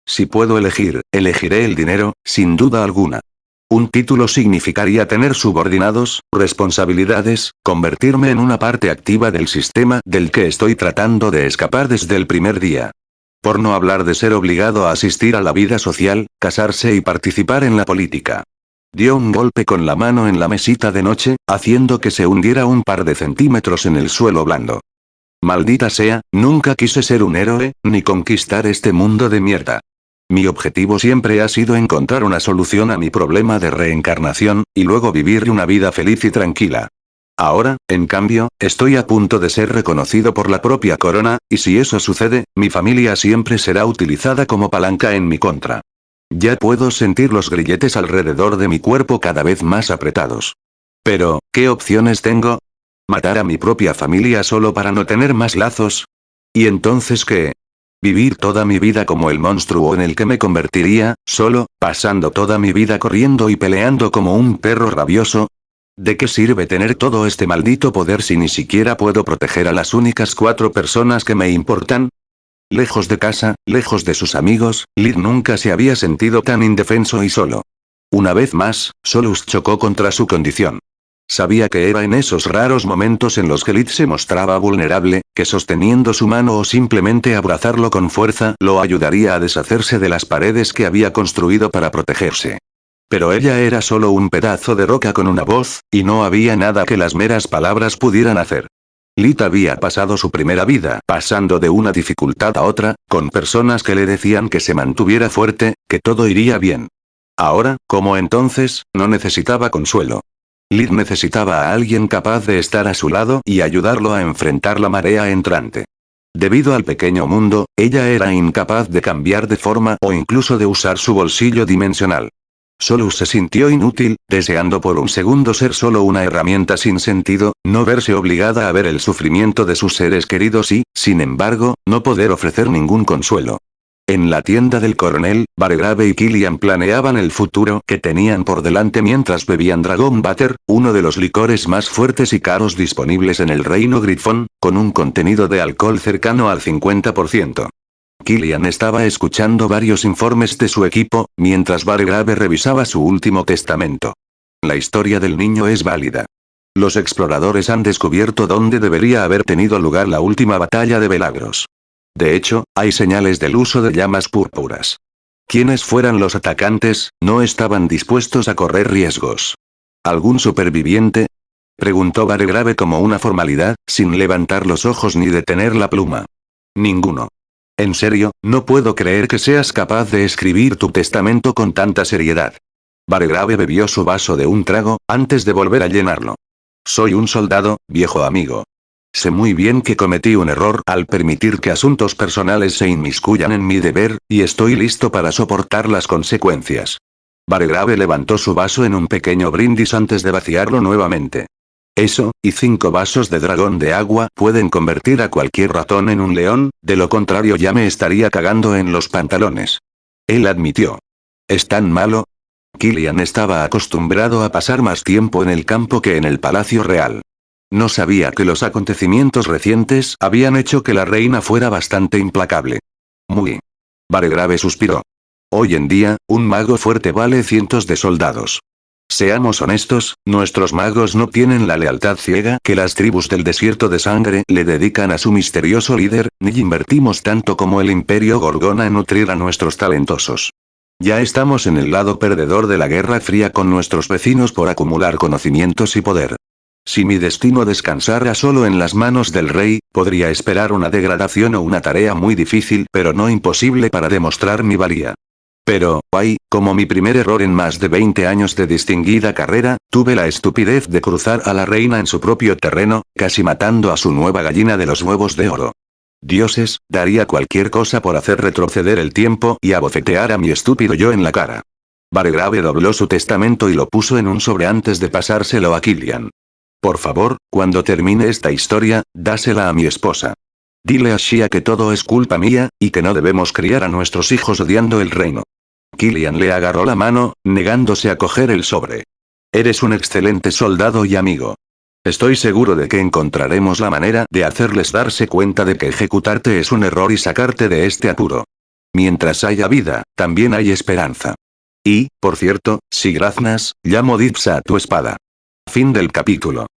Si puedo elegir, elegiré el dinero, sin duda alguna. Un título significaría tener subordinados, responsabilidades, convertirme en una parte activa del sistema del que estoy tratando de escapar desde el primer día. Por no hablar de ser obligado a asistir a la vida social, casarse y participar en la política. Dio un golpe con la mano en la mesita de noche, haciendo que se hundiera un par de centímetros en el suelo blando. Maldita sea, nunca quise ser un héroe, ni conquistar este mundo de mierda. Mi objetivo siempre ha sido encontrar una solución a mi problema de reencarnación, y luego vivir una vida feliz y tranquila. Ahora, en cambio, estoy a punto de ser reconocido por la propia corona, y si eso sucede, mi familia siempre será utilizada como palanca en mi contra. Ya puedo sentir los grilletes alrededor de mi cuerpo cada vez más apretados. Pero, ¿qué opciones tengo? ¿Matar a mi propia familia solo para no tener más lazos? ¿Y entonces qué? ¿Vivir toda mi vida como el monstruo en el que me convertiría, solo, pasando toda mi vida corriendo y peleando como un perro rabioso? ¿De qué sirve tener todo este maldito poder si ni siquiera puedo proteger a las únicas 4 personas que me importan? Lejos de casa, lejos de sus amigos, Lid nunca se había sentido tan indefenso y solo. Una vez más, Solus chocó contra su condición. Sabía que era en esos raros momentos en los que Lid se mostraba vulnerable, que sosteniendo su mano o simplemente abrazarlo con fuerza lo ayudaría a deshacerse de las paredes que había construido para protegerse. Pero ella era solo un pedazo de roca con una voz, y no había nada que las meras palabras pudieran hacer. Lid había pasado su primera vida pasando de una dificultad a otra, con personas que le decían que se mantuviera fuerte, que todo iría bien. Ahora, como entonces, no necesitaba consuelo. Lid necesitaba a alguien capaz de estar a su lado y ayudarlo a enfrentar la marea entrante. Debido al pequeño mundo, ella era incapaz de cambiar de forma o incluso de usar su bolsillo dimensional. Solus se sintió inútil, deseando por un segundo ser solo una herramienta sin sentido, no verse obligada a ver el sufrimiento de sus seres queridos y, sin embargo, no poder ofrecer ningún consuelo. En la tienda del coronel, Baregrave y Killian planeaban el futuro que tenían por delante mientras bebían Dragon Butter, uno de los licores más fuertes y caros disponibles en el reino Grifón, con un contenido de alcohol cercano al 50%. Killian estaba escuchando varios informes de su equipo, mientras Baregrave revisaba su último testamento. La historia del niño es válida. Los exploradores han descubierto dónde debería haber tenido lugar la última batalla de Belagros. De hecho, hay señales del uso de llamas púrpuras. Quienes fueran los atacantes, no estaban dispuestos a correr riesgos. ¿Algún superviviente? Preguntó Baregrave como una formalidad, sin levantar los ojos ni detener la pluma. Ninguno. En serio, no puedo creer que seas capaz de escribir tu testamento con tanta seriedad. Baregrave bebió su vaso de un trago, antes de volver a llenarlo. Soy un soldado, viejo amigo. Sé muy bien que cometí un error al permitir que asuntos personales se inmiscuyan en mi deber, y estoy listo para soportar las consecuencias. Baregrave levantó su vaso en un pequeño brindis antes de vaciarlo nuevamente. Eso, y 5 vasos de dragón de agua pueden convertir a cualquier ratón en un león, de lo contrario ya me estaría cagando en los pantalones. Él admitió. ¿Es tan malo? Killian estaba acostumbrado a pasar más tiempo en el campo que en el palacio real. No sabía que los acontecimientos recientes habían hecho que la reina fuera bastante implacable. Muy. Baregrave suspiró. Hoy en día, un mago fuerte vale cientos de soldados. Seamos honestos, nuestros magos no tienen la lealtad ciega que las tribus del desierto de sangre le dedican a su misterioso líder, ni invertimos tanto como el Imperio Gorgona en nutrir a nuestros talentosos. Ya estamos en el lado perdedor de la Guerra Fría con nuestros vecinos por acumular conocimientos y poder. Si mi destino descansara solo en las manos del rey, podría esperar una degradación o una tarea muy difícil pero no imposible para demostrar mi valía. Pero, ay, como mi primer error en más de 20 años de distinguida carrera, tuve la estupidez de cruzar a la reina en su propio terreno, casi matando a su nueva gallina de los huevos de oro. Dioses, daría cualquier cosa por hacer retroceder el tiempo y abofetear a mi estúpido yo en la cara. Baregrave dobló su testamento y lo puso en un sobre antes de pasárselo a Killian. Por favor, cuando termine esta historia, dásela a mi esposa. Dile a Shia que todo es culpa mía, y que no debemos criar a nuestros hijos odiando el reino. Killian le agarró la mano, negándose a coger el sobre. Eres un excelente soldado y amigo. Estoy seguro de que encontraremos la manera de hacerles darse cuenta de que ejecutarte es un error y sacarte de este apuro. Mientras haya vida, también hay esperanza. Y, por cierto, si graznas, llamo Dipsa a tu espada. Fin del capítulo.